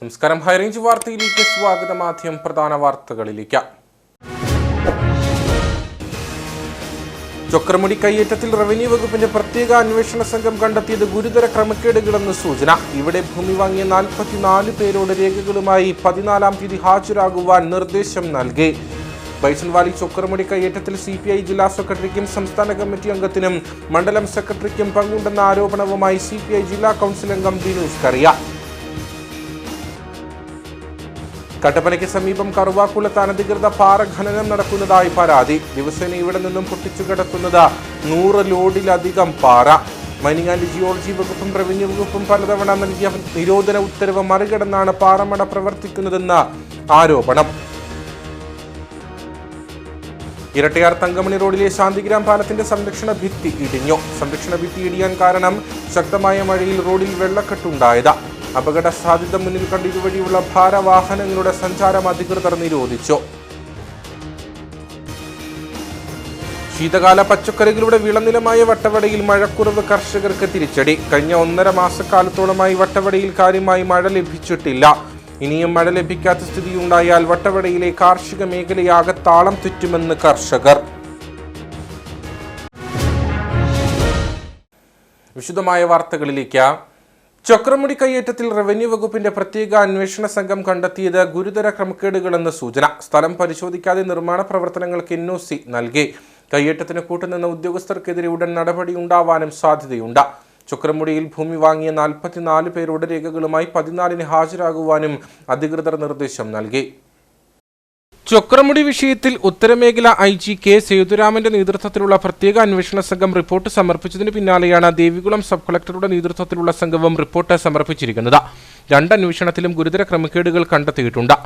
നമസ്കാരം. ഹൈറേഞ്ച് വാർത്തയിലേക്ക് സ്വാഗതം. ആദ്യം പ്രധാന വാർത്തകളിലേക്ക്. ചൊക്രമുടി കയ്യേറ്റത്തിൽ റവന്യൂ വകുപ്പിന്റെ പ്രത്യേക അന്വേഷണ സംഘം കണ്ടെത്തിയത് ഗുരുതര ക്രമക്കേടുകളെന്ന് സൂചന. ഇവിടെ ഭൂമി വാങ്ങിയ 44 പേരോട് രേഖകളുമായി 14-ാം തീയതി ഹാജരാകുവാൻ നിർദ്ദേശം നൽകി. ബൈസൺ വാലി ചൊക്രമുടി കയ്യേറ്റത്തിൽ CPI ജില്ലാ സെക്രട്ടറിക്കും സംസ്ഥാന കമ്മിറ്റി അംഗത്തിനും മണ്ഡലം സെക്രട്ടറിക്കും പങ്കുണ്ടെന്ന ആരോപണവുമായി CPI ജില്ലാ കൗൺസിൽ അംഗം ബിനൂസ് കറിയ. കട്ടപ്പനയ്ക്ക് സമീപം കറുവാക്കുളത്ത് അനധികൃത പാറ ഖനനം നടക്കുന്നതായി പരാതി. ദിവസേന ഇവിടെ നിന്നും പൊട്ടിച്ചു കിടക്കുന്നത് 100 ലോഡിലധികം പാറ. മൈനിങ് ആൻഡ് ജിയോളജി വകുപ്പും റവന്യൂ വകുപ്പും പലതവണ നൽകിയ നിരോധന ഉത്തരവ് മറികടന്നാണ് പാറമട പ്രവർത്തിക്കുന്നതെന്ന ആരോപണം. ഇരട്ടയാർ തങ്കമണി റോഡിലെ ശാന്തിഗ്രാം പാലത്തിന്റെ സംരക്ഷണ ഭിത്തി ഇടിഞ്ഞു. സംരക്ഷണ ഭിത്തി ഇടിയാൻ കാരണം ശക്തമായ മഴയിൽ റോഡിൽ വെള്ളക്കെട്ടുണ്ടായത്. അപകട സാധ്യത മുന്നിൽ കണ്ട് ഇതുവഴിയുള്ള ഭാരവാഹനങ്ങളുടെ സഞ്ചാരം അധികൃതർ നിരോധിച്ചു. ശീതകാല പച്ചക്കറികളുടെ വിളനിലമായ വട്ടവടയിൽ മഴക്കുറവ് കർഷകർക്ക് തിരിച്ചടി. കഴിഞ്ഞ 1.5 മാസക്കാലത്തോളമായി വട്ടവടയിൽ കാര്യമായി മഴ ലഭിച്ചിട്ടില്ല. ഇനിയും മഴ ലഭിക്കാത്ത സ്ഥിതിയുണ്ടായാൽ വട്ടവടയിലെ കാർഷിക മേഖലയാകെ താളം തെറ്റുമെന്ന് കർഷകർ. വിശദമായ വാർത്തകളിലേക്ക്. ചൊക്രമുടി കയ്യേറ്റത്തിൽ റവന്യൂ വകുപ്പിന്റെ പ്രത്യേക അന്വേഷണ സംഘം കണ്ടെത്തിയത് ഗുരുതര ക്രമക്കേടുകളെന്ന് സൂചന. സ്ഥലം പരിശോധിക്കാതെ നിർമ്മാണ പ്രവർത്തനങ്ങൾക്ക് NOC നൽകി. കയ്യേറ്റത്തിന് കൂട്ടുനിന്ന ഉദ്യോഗസ്ഥർക്കെതിരെ ഉടൻ നടപടിയുണ്ടാവാനും സാധ്യതയുണ്ട്. ചൊക്രമുടിയിൽ ഭൂമി വാങ്ങിയ 44 പേരോട് രേഖകളുമായി 14-ന് ഹാജരാകുവാനും അധികൃതർ നിർദ്ദേശം നൽകി. ചൊക്രമുടി വിഷയത്തിൽ ഉത്തരമേഖല IG K സേതുരാമന്റെ നേതൃത്വത്തിലുള്ള പ്രത്യേക അന്വേഷണ സംഘം റിപ്പോർട്ട് സമർപ്പിച്ചതിന് പിന്നാലെയാണ് ദേവികുളം സബ് കളക്ടറുടെ നേതൃത്വത്തിലുള്ള സംഘവും റിപ്പോർട്ട് സമർപ്പിച്ചിരിക്കുന്നത്. 2 അന്വേഷണത്തിലും ഗുരുതര ക്രമക്കേടുകൾ കണ്ടെത്തിയിട്ടുണ്ട്.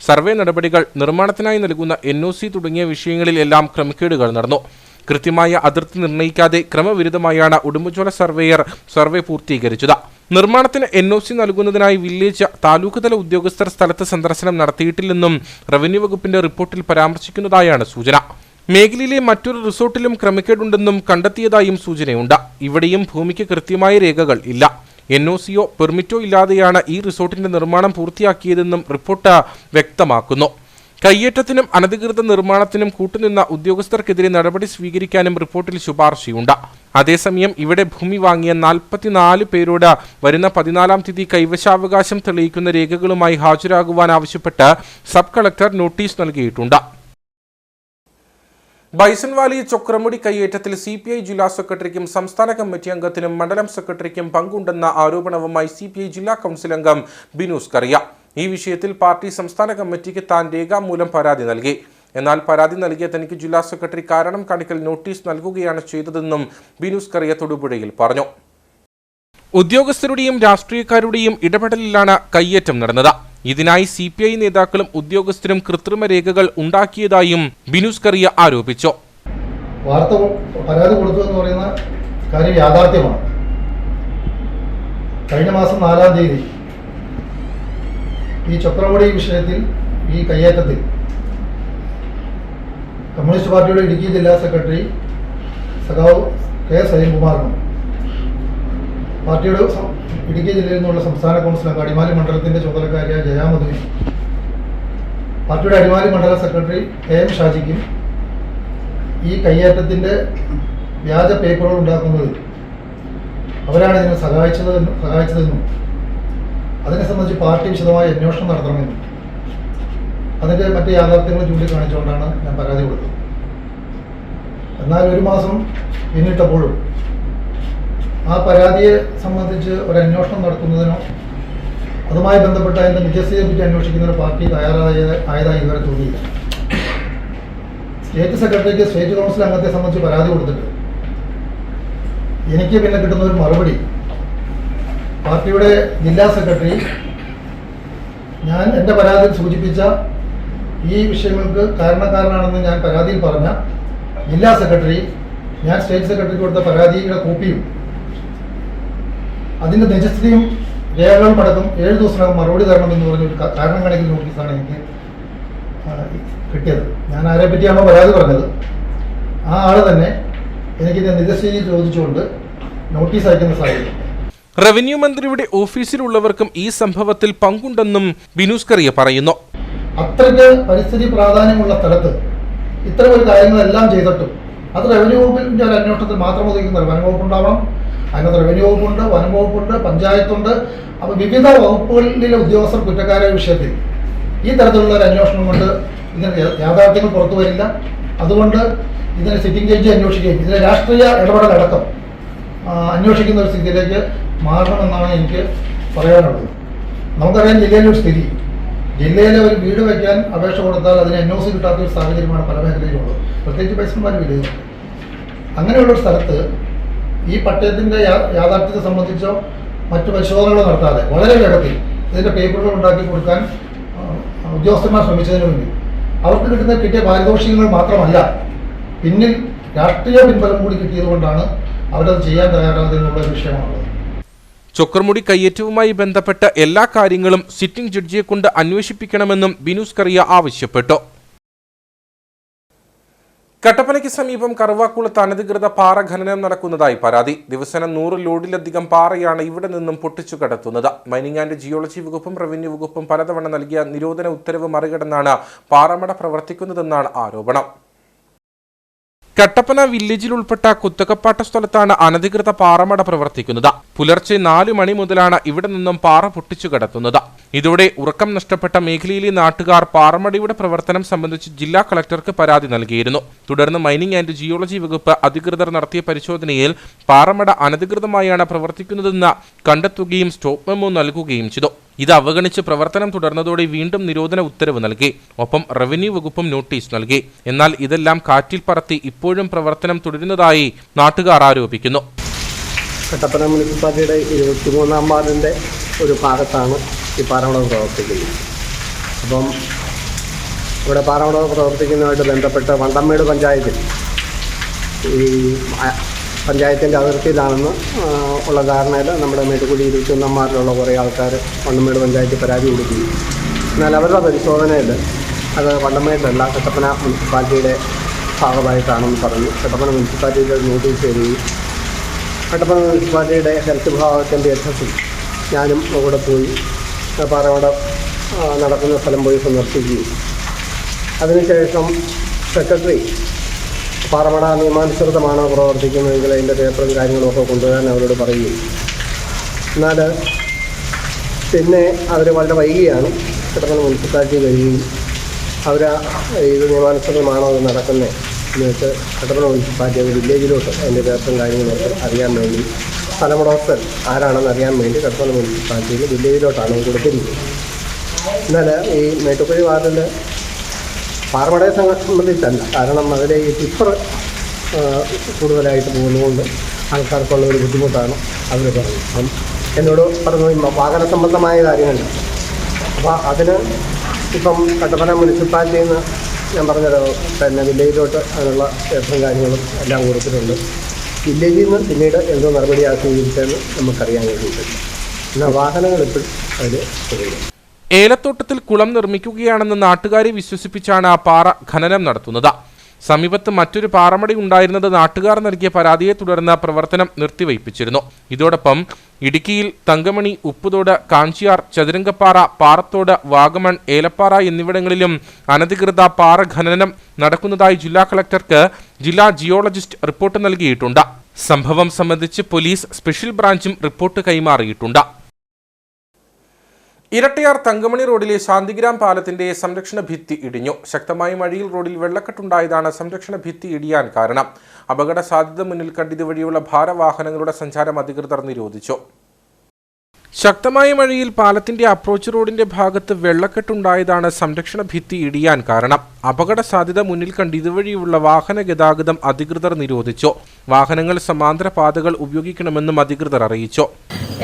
സർവേ നടപടികൾ, നിർമ്മാണത്തിനായി നൽകുന്ന NOC തുടങ്ങിയ വിഷയങ്ങളിൽ എല്ലാം ക്രമക്കേടുകൾ നടന്നു. കൃത്യമായ അതിർത്തി നിർണ്ണയിക്കാതെ ക്രമവിരുദ്ധമായാണ് ഉടുമ്പുചോല സർവേയർ സർവേ പൂർത്തീകരിച്ചത്. നിർമ്മാണത്തിന് NOC നൽകുന്നതിനായി വില്ലേജ്, താലൂക്ക് തല ഉദ്യോഗസ്ഥർ സ്ഥലത്ത് സന്ദർശനം നടത്തിയിട്ടില്ലെന്നും റവന്യൂ വകുപ്പിന്റെ റിപ്പോർട്ടിൽ പരാമർശിക്കുന്നതായാണ് സൂചന. മേഖലയിലെ മറ്റൊരു റിസോർട്ടിലും ക്രമക്കേടുണ്ടെന്നും കണ്ടെത്തിയതായും സൂചനയുണ്ട്. ഇവിടെയും ഭൂമിക്ക് കൃത്യമായ രേഖകൾ ഇല്ല. NOCയോ പെർമിറ്റോ ഇല്ലാതെയാണ് ഈ റിസോർട്ടിന്റെ നിർമ്മാണം പൂർത്തിയാക്കിയതെന്നും റിപ്പോർട്ട് വ്യക്തമാക്കുന്നു. കയ്യേറ്റത്തിനും അനധികൃത നിർമ്മാണത്തിനും കൂട്ടുനിന്ന ഉദ്യോഗസ്ഥർക്കെതിരെ നടപടി സ്വീകരിക്കാനും റിപ്പോർട്ടിൽ ശുപാർശയുണ്ട്. അതേസമയം ഇവിടെ ഭൂമി വാങ്ങിയ 44 പേരോട് വരുന്ന 14-ാം തീയതി കൈവശാവകാശം തെളിയിക്കുന്ന രേഖകളുമായി ഹാജരാകുവാൻ ആവശ്യപ്പെട്ട് സബ് കളക്ടർ നോട്ടീസ് നൽകിയിട്ടുണ്ട്. ബൈസൺ വാലി ചൊക്രമുടി കയ്യേറ്റത്തിൽ CPI ജില്ലാ സെക്രട്ടറിക്കും സംസ്ഥാന കമ്മിറ്റി അംഗത്തിനും മണ്ഡലം സെക്രട്ടറിക്കും പങ്കുണ്ടെന്ന ആരോപണവുമായി CPI ജില്ലാ കൗൺസിൽ അംഗം ബിനൂസ് കറിയ. ഈ വിഷയത്തിൽ പാർട്ടി സംസ്ഥാന കമ്മിറ്റിക്ക് താൻ രേഖാമൂലം പരാതി നൽകി. എന്നാൽ പരാതി നൽകിയ തനിക്ക് ജില്ലാ സെക്രട്ടറി കാരണം കാണിക്കൽ നോട്ടീസ് നൽകുകയാണ് ചെയ്തതെന്നും ബിനൂസ് കറിയ തൊടുപുഴയിൽ പറഞ്ഞു. ഉദ്യോഗസ്ഥരുടെയും രാഷ്ട്രീയക്കാരുടെയും ഇടപെടലിലാണ് കയ്യേറ്റം നടന്നത്. ഇതിനായി CPI നേതാക്കളും ഉദ്യോഗസ്ഥരും കൃത്രിമ രേഖകൾ ഉണ്ടാക്കിയതായും ബിനൂസ് കറിയ ആരോപിച്ചു. പരാതി കൊടുത്തു എന്ന് പറയുന്ന കാര്യം യാഥാർത്ഥ്യമാണ്. കഴിഞ്ഞ മാസം 4-ാം തീയതി ഈ ചൊക്രമുടി വിഷയത്തിൽ, ഈ കയ്യേറ്റത്തിൽ കമ്മ്യൂണിസ്റ്റ് പാർട്ടിയുടെ ഇടുക്കി ജില്ലാ സെക്രട്ടറി സഖാവ് K സലീംകുമാറിനും പാർട്ടിയുടെ ഇടുക്കി ജില്ലയിൽ നിന്നുള്ള സംസ്ഥാന കൗൺസിൽ അംഗം അടിമാലി മണ്ഡലത്തിന്റെ ചുമതലക്കാരിയായ ജയാമധുവിനും പാർട്ടിയുടെ അടിമാലി മണ്ഡല സെക്രട്ടറി AM ഷാജിക്കും ഈ കയ്യേറ്റത്തിന്റെ വ്യാജ പേപ്പറുകൾ ഉണ്ടാക്കുന്നതിൽ അവരാണ് ഇതിനെ സഹായിച്ചതെന്നും അതിനെ സംബന്ധിച്ച് പാർട്ടി വിശദമായ അന്വേഷണം നടത്തണമെന്നും അതിൻ്റെ മറ്റ് യാഥാർത്ഥ്യങ്ങൾ ചൂണ്ടിക്കാണിച്ചുകൊണ്ടാണ് ഞാൻ പരാതി കൊടുത്തത്. എന്നാൽ 1 മാസം പിന്നിട്ടപ്പോഴും ആ പരാതിയെ സംബന്ധിച്ച് ഒരു അന്വേഷണം നടത്തുന്നതിനോ അതുമായി ബന്ധപ്പെട്ട അതിൻ്റെ നിജസ്ഥിതിയെ പറ്റി അന്വേഷിക്കുന്നതിനോ പാർട്ടി തയ്യാറായതായി ഇതുവരെ തോന്നിയില്ല. സ്റ്റേറ്റ് സെക്രട്ടറിക്ക് സ്റ്റേറ്റ് കൗൺസിൽ അംഗത്തെ സംബന്ധിച്ച് പരാതി കൊടുത്തിട്ട് എനിക്ക് പിന്നെ കിട്ടുന്ന ഒരു മറുപടി, പാർട്ടിയുടെ ജില്ലാ സെക്രട്ടറി ഞാൻ എൻ്റെ പരാതിയിൽ സൂചിപ്പിച്ച ഈ വിഷയങ്ങൾക്ക് കാരണക്കാരനാണെന്ന് ഞാൻ പരാതിയിൽ പറഞ്ഞ ജില്ലാ സെക്രട്ടറി ഞാൻ സ്റ്റേറ്റ് സെക്രട്ടറിക്ക് കൊടുത്ത പരാതിയുടെ കോപ്പിയും അതിൻ്റെ നിജസ്ഥിതിയും രേഖകളും അടക്കം 7 ദിവസത്തിനകം മറുപടി തരണമെന്ന് പറഞ്ഞൊരു കാരണം കാണിക്കൽ നോട്ടീസാണ് എനിക്ക് കിട്ടിയത്. ഞാൻ ആരെ പറ്റിയാണോ പരാതി പറഞ്ഞത് ആ ആൾ തന്നെ എനിക്കിത് നിജസ്ഥിതി ചോദിച്ചുകൊണ്ട് നോട്ടീസ് അയക്കുന്ന സാഹചര്യം. റവന്യൂ മന്ത്രിയുടെ ഓഫീസിലുള്ളവർക്കും ഈ സംഭവത്തിൽ പങ്കുണ്ടെന്നും ബിനൂസ്കറിയ പറയുന്നു. അത്രയ്ക്ക് പരിസ്ഥിതി പ്രാധാന്യമുള്ള സ്ഥലത്ത് ഇത്തരം ഒരു കാര്യങ്ങളെല്ലാം ചെയ്തിട്ടും അത് റവന്യൂ വകുപ്പിന്റെ ഒരു അന്വേഷണത്തിൽ മാത്രം ഒതുങ്ങുന്നത്. വനം വകുപ്പ് ഉണ്ടാവണം, അതിനകത്ത് റവന്യൂ വകുപ്പുണ്ട്, വനം വകുപ്പുണ്ട്, പഞ്ചായത്തുണ്ട്. അപ്പോൾ വിവിധ വകുപ്പുകളിലെ ഉദ്യോഗസ്ഥർ കുറ്റക്കാരായ വിഷയത്തിൽ ഈ തരത്തിലുള്ള ഒരു അന്വേഷണം കൊണ്ട് ഇതിന് യാഥാർത്ഥ്യങ്ങൾ പുറത്തു വരില്ല. അതുകൊണ്ട് ഇതിനെ സിറ്റിംഗ് ജഡ്ജി അന്വേഷിക്കുകയും ഇതിലെ രാഷ്ട്രീയ ഇടപെടലടക്കം അന്വേഷിക്കുന്ന ഒരു സ്ഥിതിയിലേക്ക് മാറണമെന്നാണ് എനിക്ക് പറയാനുള്ളത്. നമുക്കറിയാം ജില്ലയിലൊരു സ്ഥിതി, ജില്ലയിലെ ഒരു വീട് വയ്ക്കാൻ അപേക്ഷ കൊടുത്താൽ അതിന് NOC കിട്ടാത്ത ഒരു സാഹചര്യമാണ് പല മേഖലയിലുള്ളത്, പ്രത്യേകിച്ച് പൈസന്മാർ വീടുകൾ. അങ്ങനെയുള്ളൊരു സ്ഥലത്ത് ഈ പട്ടയത്തിൻ്റെ യാഥാർത്ഥ്യത്തെ സംബന്ധിച്ചോ മറ്റു പരിശോധനകളോ നടത്താതെ വളരെ വേഗത്തിൽ ഇതിൻ്റെ പേപ്പറുകൾ ഉണ്ടാക്കി കൊടുക്കാൻ ഉദ്യോഗസ്ഥന്മാർ ശ്രമിച്ചതിന് വേണ്ടി അവർക്ക് കിട്ടിയ പാരിതോഷികങ്ങൾ മാത്രമല്ല, പിന്നിൽ രാഷ്ട്രീയ പിൻബലം കൂടി കിട്ടിയതുകൊണ്ടാണ് അവരത് ചെയ്യാൻ തയ്യാറാകുന്നുള്ള വിഷയമാണുള്ളത്. ചൊക്രമുടി കയ്യേറ്റവുമായി ബന്ധപ്പെട്ട എല്ലാ കാര്യങ്ങളും സിറ്റിംഗ് ജഡ്ജിയെ കൊണ്ട് അന്വേഷിപ്പിക്കണമെന്നും ബിനൂസ്കറിയ ആവശ്യപ്പെട്ടു. കട്ടപ്പനയ്ക്ക് സമീപം കറുവാക്കുളത്ത് അനധികൃത പാറ ഖനനം നടക്കുന്നതായി പരാതി. ദിവസേന 100 ലോഡിലധികം പാറയാണ് ഇവിടെ നിന്നും പൊട്ടിച്ചു കടത്തുന്നത്. മൈനിങ് ആൻഡ് ജിയോളജി വകുപ്പും റവന്യൂ വകുപ്പും പലതവണ നൽകിയ നിരോധന ഉത്തരവ് മറികടന്നാണ് പാറമട പ്രവർത്തിക്കുന്നതെന്നാണ് ആരോപണം. കട്ടപ്പന വില്ലേജിൽ ഉൾപ്പെട്ട കുത്തകപ്പാട്ട സ്ഥലത്താണ് അനധികൃത പാറമട പ്രവർത്തിക്കുന്നത്. പുലർച്ചെ 4 മണി മുതലാണ് ഇവിടെ നിന്നും പാറ പൊട്ടിച്ചു കടത്തുന്നത്. ഇതോടെ ഉറക്കം നഷ്ടപ്പെട്ട മേഖലയിലെ നാട്ടുകാർ പാറമടയുടെ പ്രവർത്തനം സംബന്ധിച്ച് ജില്ലാ കളക്ടർക്ക് പരാതി നൽകിയിരുന്നു. തുടർന്ന് മൈനിങ് ആൻഡ് ജിയോളജി വകുപ്പ് അധികൃതർ നടത്തിയ പരിശോധനയിൽ പാറമട അനധികൃതമായാണ് പ്രവർത്തിക്കുന്നതെന്ന് കണ്ടെത്തുകയും സ്റ്റോപ്പ് മെമ്മോ നൽകുകയും ചെയ്തു. ഇത് അവഗണിച്ച് പ്രവർത്തനം തുടർന്നതോടെ വീണ്ടും നിരോധന ഉത്തരവ് നൽകി. ഒപ്പം റവന്യൂ വകുപ്പും നോട്ടീസ് നൽകി. എന്നാൽ ഇതെല്ലാം കാറ്റിൽ പറത്തി ഇപ്പോഴും പ്രവർത്തനം തുടരുന്നതായി നാട്ടുകാർ ആരോപിക്കുന്നു. കട്ടപ്പന മുനിസിപ്പാലിറ്റിയുടെ 23-ാം വാർഡിൻ്റെ ഒരു ഭാഗത്താണ് ഈ പാറമട പ്രവർത്തിക്കുന്നത്. അപ്പം ഇവിടെ പാറമട പ്രവർത്തിക്കുന്നതുമായിട്ട് ബന്ധപ്പെട്ട് വണ്ടമ്മേട് പഞ്ചായത്തിൽ ഈ പഞ്ചായത്തിൻ്റെ അതിർത്തിയിലാണെന്ന് ഉള്ള ധാരണയിൽ നമ്മുടെ മേട്ടുകുടി 21-ാം വാർഡിലുള്ള കുറേ ആൾക്കാർ വണ്ടമ്മേട് പഞ്ചായത്തിൽ പരാതി കൊടുക്കുകയും, എന്നാൽ അവരുടെ പരിശോധനയിൽ അത് വണ്ടമ്മേടിലല്ല കട്ടപ്പന മുനിസിപ്പാലിറ്റിയുടെ ഭാഗമായിട്ടാണെന്ന് പറഞ്ഞു കട്ടപ്പന മുനിസിപ്പാലിറ്റിയുടെ നോട്ടീസ് തരികയും കട്ടപ്പന മുനിസിപ്പാലിറ്റിയുടെ ഹെൽത്ത് വിഭാഗത്തിൻ്റെ HSൽ ഞാനും അവിടെ പോയി പാറമട നടക്കുന്ന സ്ഥലം പോയി സന്ദർശിക്കുകയും അതിനുശേഷം സെക്രട്ടറി പാറമട നിയമാനുസൃതമാണോ പ്രവർത്തിക്കുന്നതെങ്കിൽ അതിൻ്റെ പേപ്പറും കാര്യങ്ങളുമൊക്കെ കൊണ്ടുവരാൻ അവരോട് പറയുകയും, എന്നാൽ പിന്നെ അവർ വളരെ വൈകിയാണ് കട്ടപ്പന മുനിസിപ്പാലിറ്റി വരികയും അവർ ഇത് നിയമാനുസൃതമാണോ അത് നടക്കുന്നത് എന്ന് വെച്ച് കട്ടപ്പന മുനിസിപ്പാലിറ്റി അത് വില്ലേജിലോട്ട് അതിൻ്റെ പേപ്പറും കാര്യങ്ങളൊക്കെ അറിയാൻ വേണ്ടി സ്ഥലമുടമസ്ഥൻ ആരാണെന്ന് അറിയാൻ വേണ്ടി കട്ടപ്പന മുനിസിപ്പാലിറ്റിയിൽ വില്ലേജിലോട്ടാണ് കൊടുത്തിരിക്കുന്നത്. എന്നാൽ ഈ മേട്ടുക്കുഴി വാർഡിൽ പാറമടയെ സംബന്ധിച്ചല്ല, കാരണം അതിലെ ഈ ടിപ്പർ കൂടുതലായിട്ട് പോകുന്നതുകൊണ്ട് ആൾക്കാർക്കുള്ള ഒരു ബുദ്ധിമുട്ടാണ് അവർ പറഞ്ഞത്. അപ്പം എന്നോട് പറഞ്ഞു വാഹന സംബന്ധമായ കാര്യങ്ങൾ. അപ്പോൾ അതിന് ഇപ്പം കട്ടപ്പന മുനിസിപ്പാലിറ്റിയിൽ നിന്ന് ഞാൻ പറഞ്ഞത് പിന്നെ വില്ലേജിലോട്ട് അതിനുള്ള പേപ്പറും കാര്യങ്ങളും എല്ലാം കൊടുത്തിട്ടുണ്ട്. വില്ലേജിൽ നിന്ന് പിന്നീട് എന്തോ നടപടിയാക്കി സ്വീകരിച്ചതെന്ന് നമുക്കറിയാൻ വേണ്ടിയിട്ടുണ്ട്. എന്നാൽ വാഹനങ്ങൾ ഇപ്പോഴും അതിൽ പോകുന്നു. ഏലത്തോട്ടത്തിൽ കുളം നിർമ്മിക്കുകയാണെന്ന് നാട്ടുകാരെ വിശ്വസിപ്പിച്ചാണ് ആ പാറ ഖനനം നടത്തുന്നത്. സമീപത്ത് മറ്റൊരു പാറമട ഉണ്ടായിരുന്നത് നാട്ടുകാർ നൽകിയ പരാതിയെ തുടർന്ന് പ്രവർത്തനം നിർത്തിവയ്പ്പിച്ചിരുന്നു. ഇതോടൊപ്പം ഇടുക്കിയിൽ തങ്കമണി, ഉപ്പുതോട്, കാഞ്ചിയാർ, ചതുരംഗപ്പാറ, പാറത്തോട്, വാഗമൺ, ഏലപ്പാറ എന്നിവിടങ്ങളിലും അനധികൃത പാറ ഖനനം നടക്കുന്നതായി ജില്ലാ കളക്ടർക്ക് ജില്ലാ ജിയോളജിസ്റ്റ് റിപ്പോർട്ട് നൽകിയിട്ടുണ്ട്. സംഭവം സംബന്ധിച്ച് പോലീസ് സ്പെഷ്യൽ ബ്രാഞ്ചും റിപ്പോർട്ട് കൈമാറിയിട്ടുണ്ട്. ഇരട്ടയാർ തങ്കമണി റോഡിലെ ശാന്തിഗ്രാം പാലത്തിന്റെ സംരക്ഷണ ഭിത്തി ഇടിഞ്ഞു. ശക്തമായ മഴയിൽ റോഡിൽ വെള്ളക്കെട്ടുണ്ടായതാണ് സംരക്ഷണ ഭിത്തി ഇടിയാൻ കാരണം. അപകട സാധ്യത മുന്നിൽ കണ്ട് ഇതുവഴിയുള്ള ഭാരവാഹനങ്ങളുടെ സഞ്ചാരം അധികൃതർ നിരോധിച്ചു. ശക്തമായ മഴയിൽ പാലത്തിന്റെ അപ്രോച്ച് റോഡിന്റെ ഭാഗത്ത് വെള്ളക്കെട്ടുണ്ടായതാണ് സംരക്ഷണ ഭിത്തി ഇടിയാൻ കാരണം. അപകട സാധ്യത മുന്നിൽ കണ്ട് ഇതുവഴിയുള്ള വാഹന ഗതാഗതം അധികൃതർ നിരോധിച്ചു. വാഹനങ്ങൾ സമാന്തര പാതകൾ ഉപയോഗിക്കണമെന്നും അധികൃതർ അറിയിച്ചു.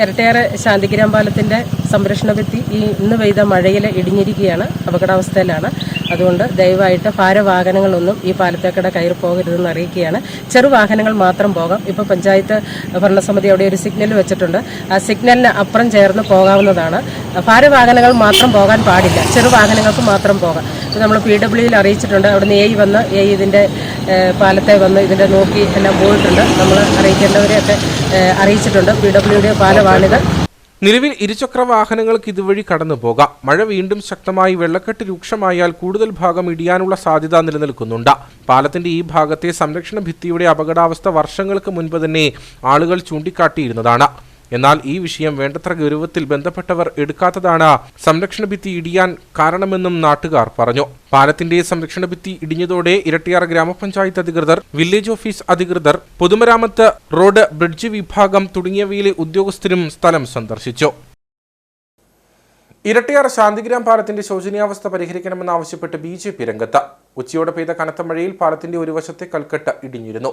ഇരട്ടയാർ ശാന്തിഗ്രാം പാലത്തിന്റെ സംരക്ഷണ ഭിത്തി ഇന്ന് പെയ്ത മഴയിൽ ഇടിഞ്ഞിരിക്കുകയാണ്, അപകടാവസ്ഥയിലാണ്. അതുകൊണ്ട് ദയവായിട്ട് ഭാരവാഹനങ്ങളൊന്നും ഈ പാലത്തേക്കൂടെ കയറി പോകരുതെന്ന് അറിയിക്കുകയാണ്. ചെറുവാഹനങ്ങൾ മാത്രം പോകാം. ഇപ്പോൾ പഞ്ചായത്ത് ഭരണസമിതി അവിടെ ഒരു സിഗ്നൽ വെച്ചിട്ടുണ്ട്. ആ സിഗ്നലിന് അപ്പുറം ചേർന്ന് പോകാവുന്നതാണ്. ഭാരവാഹനങ്ങൾ മാത്രം പോകാൻ പാടില്ല, ചെറുവാഹനങ്ങൾക്ക് മാത്രം പോകാം. ഇത് നമ്മൾ PWയിൽ അറിയിച്ചിട്ടുണ്ട്. അവിടെ നിന്ന് വന്ന് ഇതിൻ്റെ പാലത്തെ വന്ന് ഇതിൻ്റെ നോക്കി എല്ലാം പോയിട്ടുണ്ട്. നമ്മൾ അറിയിക്കേണ്ടവരെയൊക്കെ അറിയിച്ചിട്ടുണ്ട്. PWയുടെ പാലമാണിത്. നിലവിൽ ഇരുചക്ര വാഹനങ്ങൾക്ക് ഇതുവഴി കടന്നു പോകാം. മഴ വീണ്ടും ശക്തമായി വെള്ളക്കെട്ട് രൂക്ഷമായാൽ കൂടുതൽ ഭാഗം ഇടിയാനുള്ള സാധ്യത നിലനിൽക്കുന്നുണ്ട്. പാലത്തിന്റെ ഈ ഭാഗത്തെ സംരക്ഷണ ഭിത്തിയുടെ അപകടാവസ്ഥ വർഷങ്ങൾക്ക് മുൻപ് തന്നെ ആളുകൾ ചൂണ്ടിക്കാട്ടിയിരുന്നതാണ്. എന്നാൽ ഈ വിഷയം വേണ്ടത്ര ഗൗരവത്തിൽ ബന്ധപ്പെട്ടവർ എടുക്കാത്തതാണ് സംരക്ഷണ ഭിത്തി ഇടിയാൻ കാരണമെന്നും നാട്ടുകാർ പറഞ്ഞു. പാലത്തിന്റെ സംരക്ഷണ ഭിത്തി ഇടിഞ്ഞതോടെ ഇരട്ടിയാർ ഗ്രാമപഞ്ചായത്ത് അധികൃതർ, വില്ലേജ് ഓഫീസ് അധികൃതർ, പൊതുമരാമത്ത്, റോഡ്, ബ്രിഡ്ജ് വിഭാഗം തുടങ്ങിയവയിലെ ഉദ്യോഗസ്ഥരും സ്ഥലം സന്ദർശിച്ചു. ഇരട്ടിയാർ ശാന്തിഗ്രാം പാലത്തിന്റെ ശോചനീയാവസ്ഥ പരിഹരിക്കണമെന്നാവശ്യപ്പെട്ട് BJP രംഗത്ത്. ഉച്ചയോടെ പെയ്ത കനത്ത മഴയിൽ പാലത്തിന്റെ ഒരു വശത്തെ കൽക്കെട്ട് ഇടിഞ്ഞിരുന്നു.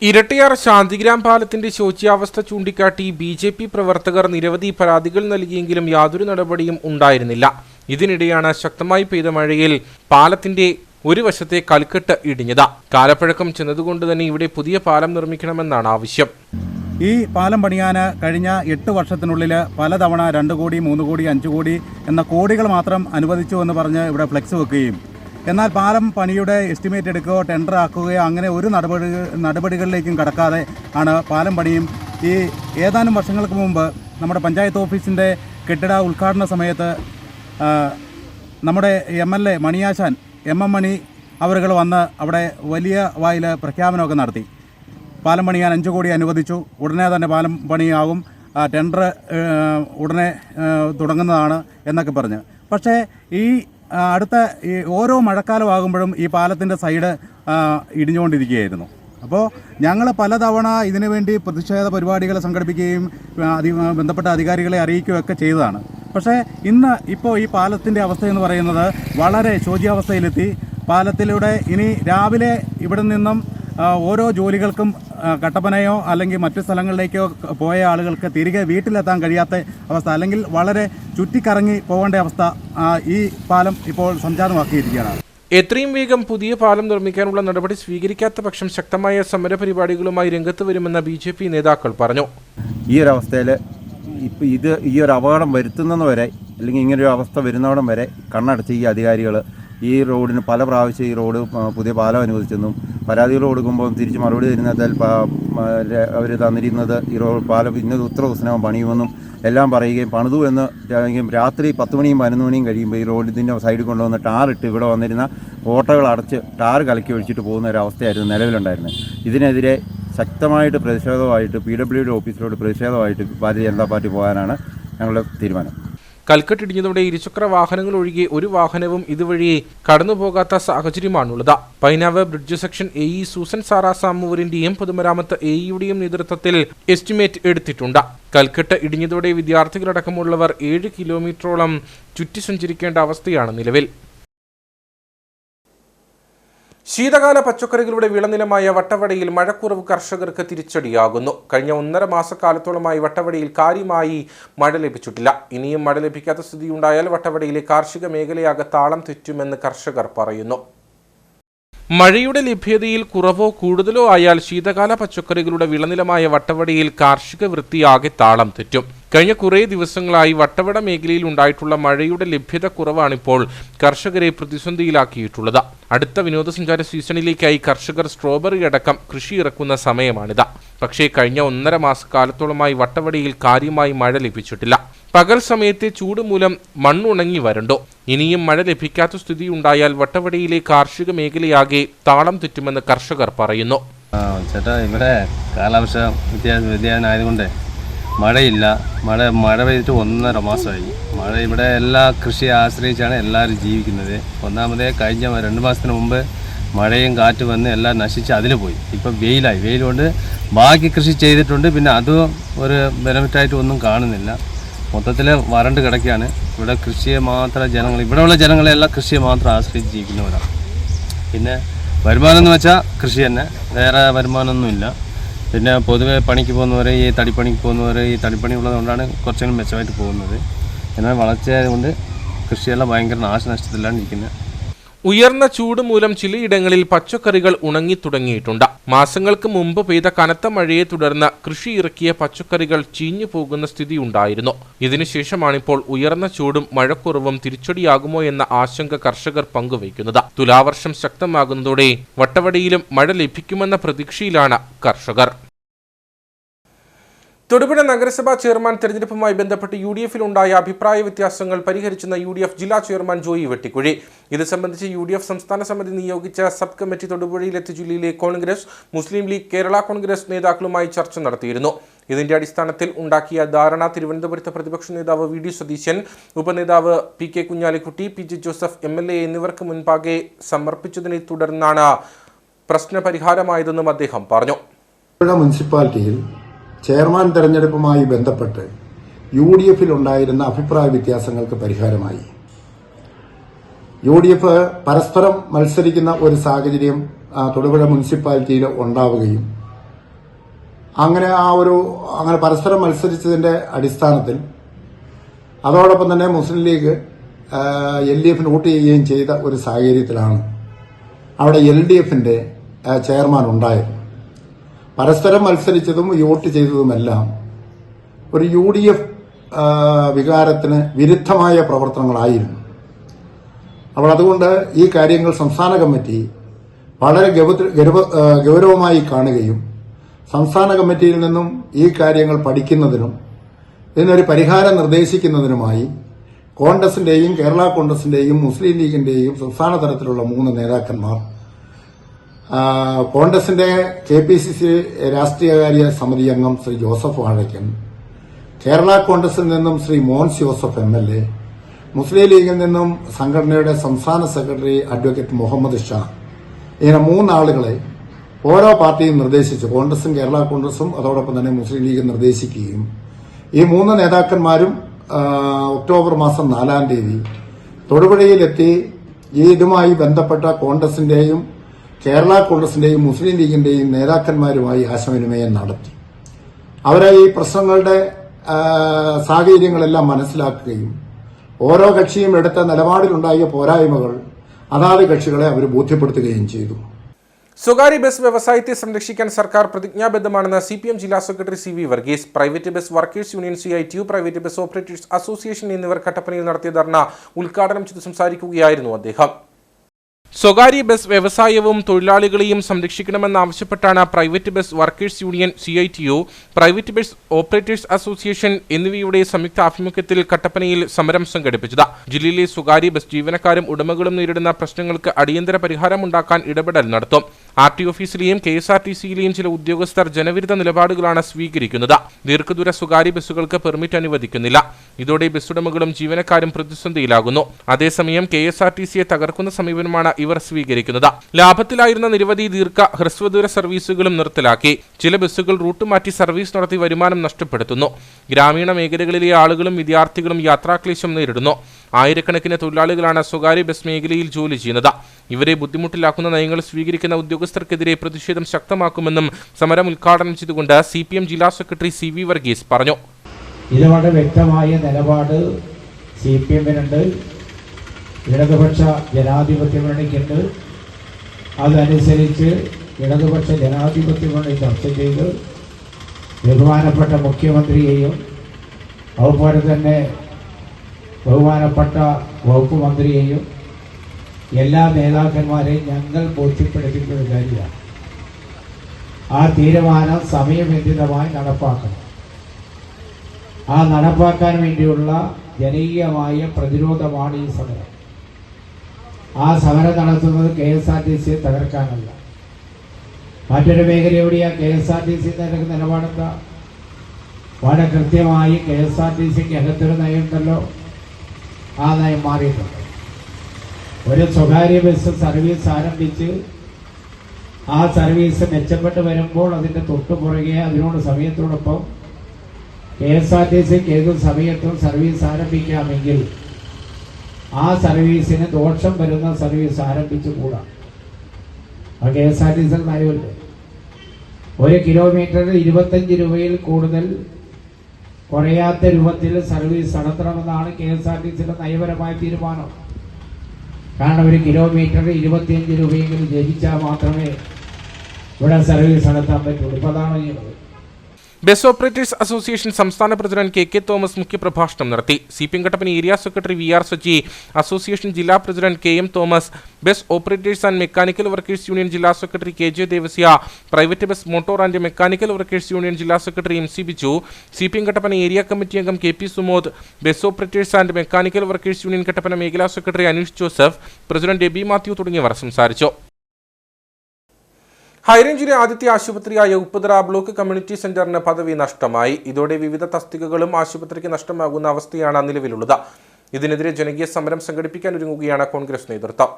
ഇരട്ടിയാർ ശാന്തിഗ്രാം പാലത്തിന്റെ ശോച്യാവസ്ഥ ചൂണ്ടിക്കാട്ടി BJP പ്രവർത്തകർ നിരവധി പരാതികൾ നൽകിയെങ്കിലും യാതൊരു നടപടിയും ഉണ്ടായിരുന്നില്ല. ഇതിനിടെയാണ് ശക്തമായി പെയ്ത മഴയിൽ പാലത്തിന്റെ ഒരു വശത്തെ കൽക്കെട്ട് ഇടിഞ്ഞത്. കാലപ്പഴക്കം ചെന്നതുകൊണ്ട് തന്നെ ഇവിടെ പുതിയ പാലം നിർമ്മിക്കണമെന്നാണ് ആവശ്യം. ഈ പാലം പണിയാൻ കഴിഞ്ഞ 8 വർഷത്തിനുള്ളിൽ പലതവണ 2 കോടി, 3 കോടി, 5 കോടി എന്ന കോടികൾ മാത്രം അനുവദിച്ചു എന്ന് പറഞ്ഞ് ഇവിടെ ഫ്ലെക്സ് വെക്കുകയും, എന്നാൽ പാലം പണിയുടെ എസ്റ്റിമേറ്റ് എടുക്കുകയോ ടെൻഡർ ആക്കുകയോ അങ്ങനെ ഒരു നടപടികളിലേക്കും കടക്കാതെ ആണ് പാലം പണിയും. ഈ ഏതാനും വർഷങ്ങൾക്ക് മുമ്പ് നമ്മുടെ പഞ്ചായത്ത് ഓഫീസിൻ്റെ കെട്ടിട ഉദ്ഘാടന സമയത്ത് നമ്മുടെ MLA മണിയാശാൻ MM മണി അവരുകൾ വന്ന് അവിടെ വലിയ വായിൽ പ്രഖ്യാപനമൊക്കെ നടത്തി. പാലം പണിയാൻ 5 കോടി അനുവദിച്ചു, ഉടനെ തന്നെ പാലം പണിയാകും, ടെൻഡർ ഉടനെ തുടങ്ങുന്നതാണ് എന്നൊക്കെ പറഞ്ഞ്. പക്ഷേ ഈ അടുത്ത ഓരോ മഴക്കാലമാകുമ്പോഴും ഈ പാലത്തിൻ്റെ സൈഡ് ഇടിഞ്ഞുകൊണ്ടിരിക്കുകയായിരുന്നു. അപ്പോൾ ഞങ്ങൾ പലതവണ ഇതിനു വേണ്ടി പ്രതിഷേധ പരിപാടികൾ സംഘടിപ്പിക്കുകയും ബന്ധപ്പെട്ട അധികാരികളെ അറിയിക്കുകയൊക്കെ ചെയ്തതാണ്. പക്ഷേ ഇപ്പോൾ ഈ പാലത്തിൻ്റെ അവസ്ഥയെന്ന് പറയുന്നത് വളരെ ശോച്യാവസ്ഥയിലെത്തി. പാലത്തിലൂടെ ഇനി രാവിലെ ഇവിടെ നിന്നും ഓരോ ജോലികൾക്കും കട്ടപ്പനയോ അല്ലെങ്കിൽ മറ്റു സ്ഥലങ്ങളിലേക്കോ പോയ ആളുകൾക്ക് തിരികെ വീട്ടിലെത്താൻ കഴിയാത്ത അവസ്ഥ, അല്ലെങ്കിൽ വളരെ ചുറ്റിക്കറങ്ങി പോകേണ്ട അവസ്ഥ ഈ പാലം ഇപ്പോൾ സംജാതമാക്കിയിരിക്കുകയാണ്. എത്രയും വേഗം പുതിയ പാലം നിർമ്മിക്കാനുള്ള നടപടി സ്വീകരിക്കാത്ത പക്ഷം ശക്തമായ സമരപരിപാടികളുമായി രംഗത്ത് വരുമെന്ന് BJP നേതാക്കൾ പറഞ്ഞു. ഈ ഒരു അവസ്ഥയിൽ ഈ ഒരു അപകടം വരുത്തുന്നവരെ, അല്ലെങ്കിൽ ഇങ്ങനൊരു അവസ്ഥ വരുന്നവിടം വരെ കണ്ണടച്ച് ഈ അധികാരികൾ ഈ റോഡിന് പല പ്രാവശ്യം ഈ റോഡ് പുതിയ പാലം അനുവദിച്ചെന്നും പരാതികൾ കൊടുക്കുമ്പോൾ തിരിച്ച് മറുപടി തരുന്നതിൽ അവർ തന്നിരുന്നത് ഈ റോഡ് പാലം ഇന്നത് ഇത്ര ദിവസം പണിയുമെന്നും എല്ലാം പറയുകയും പണിതു എന്ന് രാത്രി 10 മണിയും 11 മണിയും കഴിയുമ്പോൾ ഈ റോഡിൻ്റെ സൈഡിൽ കൊണ്ടുവന്ന് ടാറിട്ട് ഇവിടെ വന്നിരുന്ന ഓട്ടകൾ അടച്ച് ടാർ കലക്കി ഒഴിച്ചിട്ട് പോകുന്ന ഒരു അവസ്ഥയായിരുന്നു നിലവിലുണ്ടായിരുന്നത്. ഇതിനെതിരെ ശക്തമായിട്ട് പ്രതിഷേധമായിട്ട് PWയുടെ ഓഫീസിലോട്ട് പ്രതിഷേധമായിട്ട് ഭാരതീയ ജനതാ പാർട്ടി പോകാനാണ് ഞങ്ങളുടെ തീരുമാനം. കൽക്കെട്ടിടിഞ്ഞതോടെ ഇരുചക്ര വാഹനങ്ങൾ ഒഴികെ ഒരു വാഹനവും ഇതുവഴി കടന്നുപോകാത്ത സാഹചര്യമാണുള്ളത്. Painavu bridge section AE Susan Sara സാമൂരിന്റെയും പൊതുമരാമത്ത് AEയുടെയും നേതൃത്വത്തിൽ എസ്റ്റിമേറ്റ് എടുത്തിട്ടുണ്ട്. കൽക്കെട്ട് ഇടിഞ്ഞതോടെ വിദ്യാർത്ഥികളടക്കമുള്ളവർ 7 കിലോമീറ്ററോളം ചുറ്റി സഞ്ചരിക്കേണ്ട അവസ്ഥയാണ് നിലവിൽ. ശീതകാല പച്ചക്കറികളുടെ വിളനിലമായ വട്ടവടയിൽ മഴക്കുറവ് കർഷകർക്ക് തിരിച്ചടിയാകുന്നു. കഴിഞ്ഞ 1.5 മാസക്കാലത്തോളമായി വട്ടവടയിൽ കാര്യമായി മഴ ലഭിച്ചിട്ടില്ല. ഇനിയും മഴ ലഭിക്കാത്ത സ്ഥിതിയുണ്ടായാൽ വട്ടവടയിലെ കാർഷിക മേഖലയാകെ താളം തെറ്റുമെന്ന് കർഷകർ പറയുന്നു. മഴയുടെ ലഭ്യതയിൽ കുറവോ കൂടുതലോ ആയാൽ ശീതകാല പച്ചക്കറികളുടെ വിളനിലമായ വട്ടവടയിൽ കാർഷിക വൃത്തിയാകെ താളം തെറ്റും. കഴിഞ്ഞ കുറേ ദിവസങ്ങളായി വട്ടവട മേഖലയിൽ ഉണ്ടായിട്ടുള്ള മഴയുടെ ലഭ്യത കുറവാണിപ്പോൾ കർഷകരെ പ്രതിസന്ധിയിലാക്കിയിട്ടുള്ളത്. അടുത്ത വിനോദസഞ്ചാര സീസണിലേക്കായി കർഷകർ സ്ട്രോബെറി അടക്കം കൃഷി ഇറക്കുന്ന സമയമാണിത്. പക്ഷേ കഴിഞ്ഞ 1.5 മാസക്കാലത്തോളമായി വട്ടവടയിൽ കാര്യമായി മഴ ലഭിച്ചിട്ടില്ല. പകൽ സമയത്തെ ചൂട് മൂലം മണ്ണുണങ്ങി വരണ്ടോ. ഇനിയും മഴ ലഭിക്കാത്ത സ്ഥിതിയുണ്ടായാൽ വട്ടവടയിലെ കാർഷിക മേഖലയാകെ താളം തെറ്റുമെന്ന് കർഷകർ പറയുന്നു. ചേട്ടാ, ഇവിടെ കാലാവസ്ഥ വ്യതിയാനമായതുകൊണ്ട് മഴയില്ല. മഴ പെയ്തിട്ട് 1.5 മാസമായി. മഴ ഇവിടെ എല്ലാ കൃഷിയെ ആശ്രയിച്ചാണ് എല്ലാവരും ജീവിക്കുന്നത്. ഒന്നാമതേ കഴിഞ്ഞ 2 മാസത്തിന് മുമ്പ് മഴയും കാറ്റ് വന്ന് എല്ലാം നശിച്ച് അതിൽ പോയി. ഇപ്പം വെയിലായി. വെയിൽ കൊണ്ട് ബാക്കി കൃഷി ചെയ്തിട്ടുണ്ട്, പിന്നെ അതും ഒരു ബെനിഫിറ്റായിട്ട് ഒന്നും കാണുന്നില്ല. മൊത്തത്തിൽ വരണ്ട് കിടക്കുകയാണ്. ഇവിടെ കൃഷിയെ മാത്രം ഇവിടെയുള്ള ജനങ്ങളെല്ലാം കൃഷിയെ മാത്രം ആശ്രയിച്ച് ജീവിക്കുന്നവരാണ്. പിന്നെ വരുമാനം എന്ന് വെച്ചാൽ കൃഷി തന്നെ, വേറെ വരുമാനമൊന്നുമില്ല. പിന്നെ പൊതുവെ പണിക്ക് പോകുന്നവർ, ഈ തടിപ്പണിക്ക് പോകുന്നവർ, ഈ തടിപ്പണി ഉള്ളതുകൊണ്ടാണ് കുറച്ചെങ്കിലും മെച്ചമായിട്ട് പോകുന്നത്. എന്നാൽ വളർച്ചയായതുകൊണ്ട് കൃഷിയെല്ലാം ഭയങ്കര നാശനഷ്ടത്തിലാണ് ഇരിക്കുന്നത്. ഉയർന്ന ചൂട് മൂലം ചിലയിടങ്ങളിൽ പച്ചക്കറികൾ ഉണങ്ങി തുടങ്ങിയിട്ടുണ്ട്. മാസങ്ങൾക്ക് മുമ്പ് പെയ്ത കനത്ത മഴയെ തുടർന്ന് കൃഷി ഇറക്കിയ പച്ചക്കറികൾ ചീഞ്ഞു പോകുന്ന സ്ഥിതിയുണ്ടായിരുന്നു. ഇതിനുശേഷമാണിപ്പോൾ ഉയർന്ന ചൂടും മഴക്കുറവും തിരിച്ചടിയാകുമോ എന്ന ആശങ്ക കർഷകർ പങ്കുവയ്ക്കുന്നത്. തുലാവർഷം ശക്തമാകുന്നതോടെ വട്ടവടയിലും മഴ ലഭിക്കുമെന്ന പ്രതീക്ഷയിലാണ് കർഷകർ. തൊടുപുഴ നഗരസഭാ ചെയർമാൻ തെരഞ്ഞെടുപ്പുമായി ബന്ധപ്പെട്ട് UDF-ൽ ഉണ്ടായ അഭിപ്രായ വ്യത്യാസങ്ങൾ പരിഹരിച്ചെന്ന UDF ജില്ലാ ചെയർമാൻ ജോയി വെട്ടിക്കുഴി. ഇത് സംബന്ധിച്ച് UDF സംസ്ഥാന സമിതി നിയോഗിച്ച സബ് കമ്മിറ്റി തൊടുപുഴയിലെത്തി ജില്ലയിലെ കോൺഗ്രസ്, മുസ്ലിം ലീഗ്, കേരള കോൺഗ്രസ് നേതാക്കളുമായി ചർച്ച നടത്തിയിരുന്നു. ഇതിന്റെ അടിസ്ഥാനത്തിൽ ഉണ്ടാക്കിയ ധാരണ തിരുവനന്തപുരത്ത് പ്രതിപക്ഷ നേതാവ് VD സതീശൻ, ഉപനേതാവ് PK Kunhalikutty, PJ Joseph MLA എന്നിവർക്ക് മുൻപാകെ സമർപ്പിച്ചതിനെ തുടർന്നാണ് പ്രശ്നപരിഹാരമായതെന്നും അദ്ദേഹം പറഞ്ഞു. മുനിസിപ്പാലിറ്റിയിൽ ചെയർമാൻ തെരഞ്ഞെടുപ്പുമായി ബന്ധപ്പെട്ട് UDF-ൽ ഉണ്ടായിരുന്ന അഭിപ്രായ വ്യത്യാസങ്ങൾക്ക് പരിഹാരമായി. UDF പരസ്പരം മത്സരിക്കുന്ന ഒരു സാഹചര്യം തൊടുപുഴ മുനിസിപ്പാലിറ്റിയിൽ ഉണ്ടാവുകയും അങ്ങനെ പരസ്പരം മത്സരിച്ചതിന്റെ അടിസ്ഥാനത്തിൽ അതോടൊപ്പം തന്നെ മുസ്ലിം ലീഗ് LDF-ന് വോട്ട് ചെയ്യുകയും ചെയ്ത ഒരു സാഹചര്യത്തിലാണ് അവിടെ LDF-ന്റെ ചെയർമാൻ ഉണ്ടായത്. പരസ്പരം മത്സരിച്ചതും വോട്ട് ചെയ്തതുമെല്ലാം ഒരു UDF വികാരത്തിന് വിരുദ്ധമായ പ്രവർത്തനങ്ങളായിരുന്നു. അപ്പോൾ അതുകൊണ്ട് ഈ കാര്യങ്ങൾ സംസ്ഥാന കമ്മിറ്റി വളരെ ഗൗരവമായി കാണുകയും സംസ്ഥാന കമ്മിറ്റിയിൽ നിന്നും ഈ കാര്യങ്ങൾ പഠിക്കുന്നതിനും ഇതിനൊരു പരിഹാരം നിർദ്ദേശിക്കുന്നതിനുമായി കോൺഗ്രസിന്റെയും കേരള കോൺഗ്രസിന്റെയും മുസ്ലിം ലീഗിന്റെയും സംസ്ഥാന തലത്തിലുള്ള 3 നേതാക്കന്മാർ, കോൺഗ്രസിന്റെ KPCC രാഷ്ട്രീയകാര്യ സമിതി അംഗം ശ്രീ ജോസഫ് വാഴയ്ക്കൻ, കേരള കോൺഗ്രസിൽ നിന്നും ശ്രീ മോൻസ് ജോസഫ് MLA, മുസ്ലിം ലീഗിൽ നിന്നും സംഘടനയുടെ സംസ്ഥാന സെക്രട്ടറി അഡ്വക്കേറ്റ് മുഹമ്മദ് ഷാ, ഇങ്ങനെ 3 ആളുകളെ ഓരോ പാർട്ടിയും നിർദ്ദേശിച്ചു. കോൺഗ്രസും കേരള കോൺഗ്രസും അതോടൊപ്പം തന്നെ മുസ്ലിം ലീഗും നിർദ്ദേശിക്കുകയും ഈ 3 നേതാക്കന്മാരും ഒക്ടോബർ മാസം 4-ാം തീയതി തൊടുപുഴയിലെത്തി ഇതുമായി ബന്ധപ്പെട്ട കോൺഗ്രസിന്റെയും കേരള കോൺഗ്രസിന്റെയും മുസ്ലിം ലീഗിന്റെയും നേതാക്കന്മാരുമായി ആശയവിനിമയം നടത്തി. അവരെ ഈ പ്രശ്നങ്ങളുടെ സാഹചര്യങ്ങളെല്ലാം മനസ്സിലാക്കുകയും ഓരോ കക്ഷിയും എടുത്ത നിലപാടിലുണ്ടായ പോരായ്മകൾ അതാത് കക്ഷികളെ അവർ ബോധ്യപ്പെടുത്തുകയും ചെയ്തു. സ്വകാര്യ ബസ് വ്യവസായത്തെ സംരക്ഷിക്കാൻ സർക്കാർ പ്രതിജ്ഞാബദ്ധമാണെന്ന് CPM ജില്ലാ secretary CV Varghese. Private bus workers union CITU, private bus operators association എന്നിവർ കട്ടപ്പനയിൽ നടത്തിയ ധർണ ഉദ്ഘാടനം ചെയ്ത് സംസാരിക്കുകയായിരുന്നു അദ്ദേഹം. സ്വകാര്യ ബസ് വ്യവസായവും തൊഴിലാളികളെയും സംരക്ഷിക്കണമെന്നാവശ്യപ്പെട്ടാണ് private bus workers union CITU, private bus operators association എന്നിവയുടെ സംയുക്ത ആഭിമുഖ്യത്തിൽ കട്ടപ്പനയിൽ സമരം സംഘടിപ്പിച്ചത്. ജില്ലയിലെ സ്വകാര്യ ബസ് ജീവനക്കാരും ഉടമകളും നേരിടുന്ന പ്രശ്നങ്ങൾക്ക് അടിയന്തര പരിഹാരമുണ്ടാക്കാൻ ഇടപെടൽ നടത്തും. RT ഓഫീസിലെയും KSRTCയിലെയും ചില ഉദ്യോഗസ്ഥർ ജനവിരുദ്ധ നിലപാടുകളാണ് സ്വീകരിക്കുന്നത്. ദീർഘദൂര സ്വകാര്യ ബസ്സുകൾക്ക് പെർമിറ്റ് അനുവദിക്കുന്നില്ല. ഇതോടെ ബസ്സുടമകളും ജീവനക്കാരും പ്രതിസന്ധിയിലാകുന്നു. അതേസമയം KSRTCയെ തകർക്കുന്ന സമീപനമാണ് ഇവർ സ്വീകരിക്കുന്നത്. ലാഭത്തിലായിരുന്ന നിരവധി ഹ്രസ്വദൂര സർവീസുകളും നിർത്തലാക്കി. ചില ബസ്സുകൾ റൂട്ട് മാറ്റി സർവീസ് നടത്തി വരുമാനം നഷ്ടപ്പെടുത്തുന്നു. ഗ്രാമീണ മേഖലകളിലെ ആളുകളും വിദ്യാർത്ഥികളും യാത്രാക്ലേശം നേരിടുന്നു. ആയിരക്കണക്കിന് തൊഴിലാളികളാണ് സ്വകാര്യ ബസ് മേഖലയിൽ ജോലി ചെയ്യുന്നത്. ഇവരെ ബുദ്ധിമുട്ടിലാക്കുന്ന നയങ്ങൾ സ്വീകരിക്കുന്ന ഉദ്യോഗസ്ഥർക്കെതിരെ പ്രതിഷേധം ശക്തമാക്കുമെന്നും സമരം ഉദ്ഘാടനം ചെയ്തുകൊണ്ട് CPM ജില്ലാ സെക്രട്ടറി CV വർഗീസ് പറഞ്ഞു. ഇത് വളരെ വ്യക്തമായ നിലപാട് CPM-നുണ്ട്, ഇടതുപക്ഷ ജനാധിപത്യ മുന്നണിക്കുണ്ട്. അതനുസരിച്ച് ഇടതുപക്ഷ ജനാധിപത്യ മുന്നണി ചർച്ച ചെയ്ത് ബഹുമാനപ്പെട്ട മുഖ്യമന്ത്രിയെയും അതുപോലെ തന്നെ ബഹുമാനപ്പെട്ട വകുപ്പ് മന്ത്രിയെയും എല്ലാ നേതാക്കന്മാരെയും ഞങ്ങൾ ബോധ്യപ്പെടുത്തിയിട്ടുള്ള കാര്യമാണ്. ആ തീരുമാനം സമയബന്ധിതമായി നടപ്പാക്കണം. ആ നടപ്പാക്കാൻ വേണ്ടിയുള്ള ജനകീയമായ പ്രതിരോധമാണ് ഈ സമരം. ആ സമരം നടത്തുന്നത് KSRTC തകർക്കാനല്ല. മറ്റൊരു മേഖല എവിടെയാണ് KSRTC നിലപാടെന്താ? വളരെ കൃത്യമായി KSRTCക്ക് അകത്തൊരു നയമുണ്ടല്ലോ, ആ നയം മാറിയിട്ടുണ്ട്. ഒരു സ്വകാര്യ ബസ് സർവീസ് ആരംഭിച്ച് ആ സർവീസ് മെച്ചപ്പെട്ട് വരുമ്പോൾ അതിൻ്റെ തൊട്ടുപുറകെ അതിനോട് സമയത്തോടൊപ്പം KSRTCക്ക് ഏത് സമയത്തും സർവീസ് ആരംഭിക്കാമെങ്കിൽ ആ സർവീസിന് ദോഷം വരുന്ന സർവീസ് ആരംഭിച്ചുകൂടാ. ആ KSRTC നയമുണ്ട്. 1 കിലോമീറ്ററിൽ 25 രൂപയിൽ കൂടുതൽ കുറയാത്ത രൂപത്തിൽ സർവീസ് നടത്തണമെന്നാണ് KSRTCയുടെ നയപരമായ തീരുമാനം. കാരണം ഒരു കിലോമീറ്റർ 25 രൂപയെങ്കിലും ലഭിച്ചാൽ മാത്രമേ ഇവിടെ സർവീസ് നടത്താൻ പറ്റുള്ളൂ. ഇപ്പോൾ അതാണ് ചെയ്യുന്നത്. ബസ് ഓപ്പറേറ്റേഴ്സ് അസോസിയേഷൻ സംസ്ഥാന പ്രസിഡന്റ് KK തോമസ് മുഖ്യപ്രഭാഷണം നടത്തി. CPM Kattappana area secretary VR Saji, association ജില്ലാ president KM Thomas, bus operators and mechanical workers union ജില്ലാ secretary KJ Devasya, private bus motor and mechanical workers union ജില്ലാ secretary MC Biju, CPM Kattappana area committee അംഗം KP Sumod, bus operators and mechanical workers union Kattappana മേഖലാ secretary Aneesh Joseph, president Aby Mathew തുടങ്ങിയവർ സംസാരിച്ചു. ഹൈറേഞ്ചിലെ ആദ്യത്തെ ആശുപത്രിയായ Upputhara block community സെന്ററിന് പദവി നഷ്ടമായി. ഇതോടെ വിവിധ തസ്തികകളും ആശുപത്രിക്ക് നഷ്ടമാകുന്ന അവസ്ഥയാണ് നിലവിലുള്ളത്. ഇതിനെതിരെ ജനകീയ സമരം സംഘടിപ്പിക്കാൻ ഒരുങ്ങുകയാണ് കോൺഗ്രസ് നേതൃത്വം.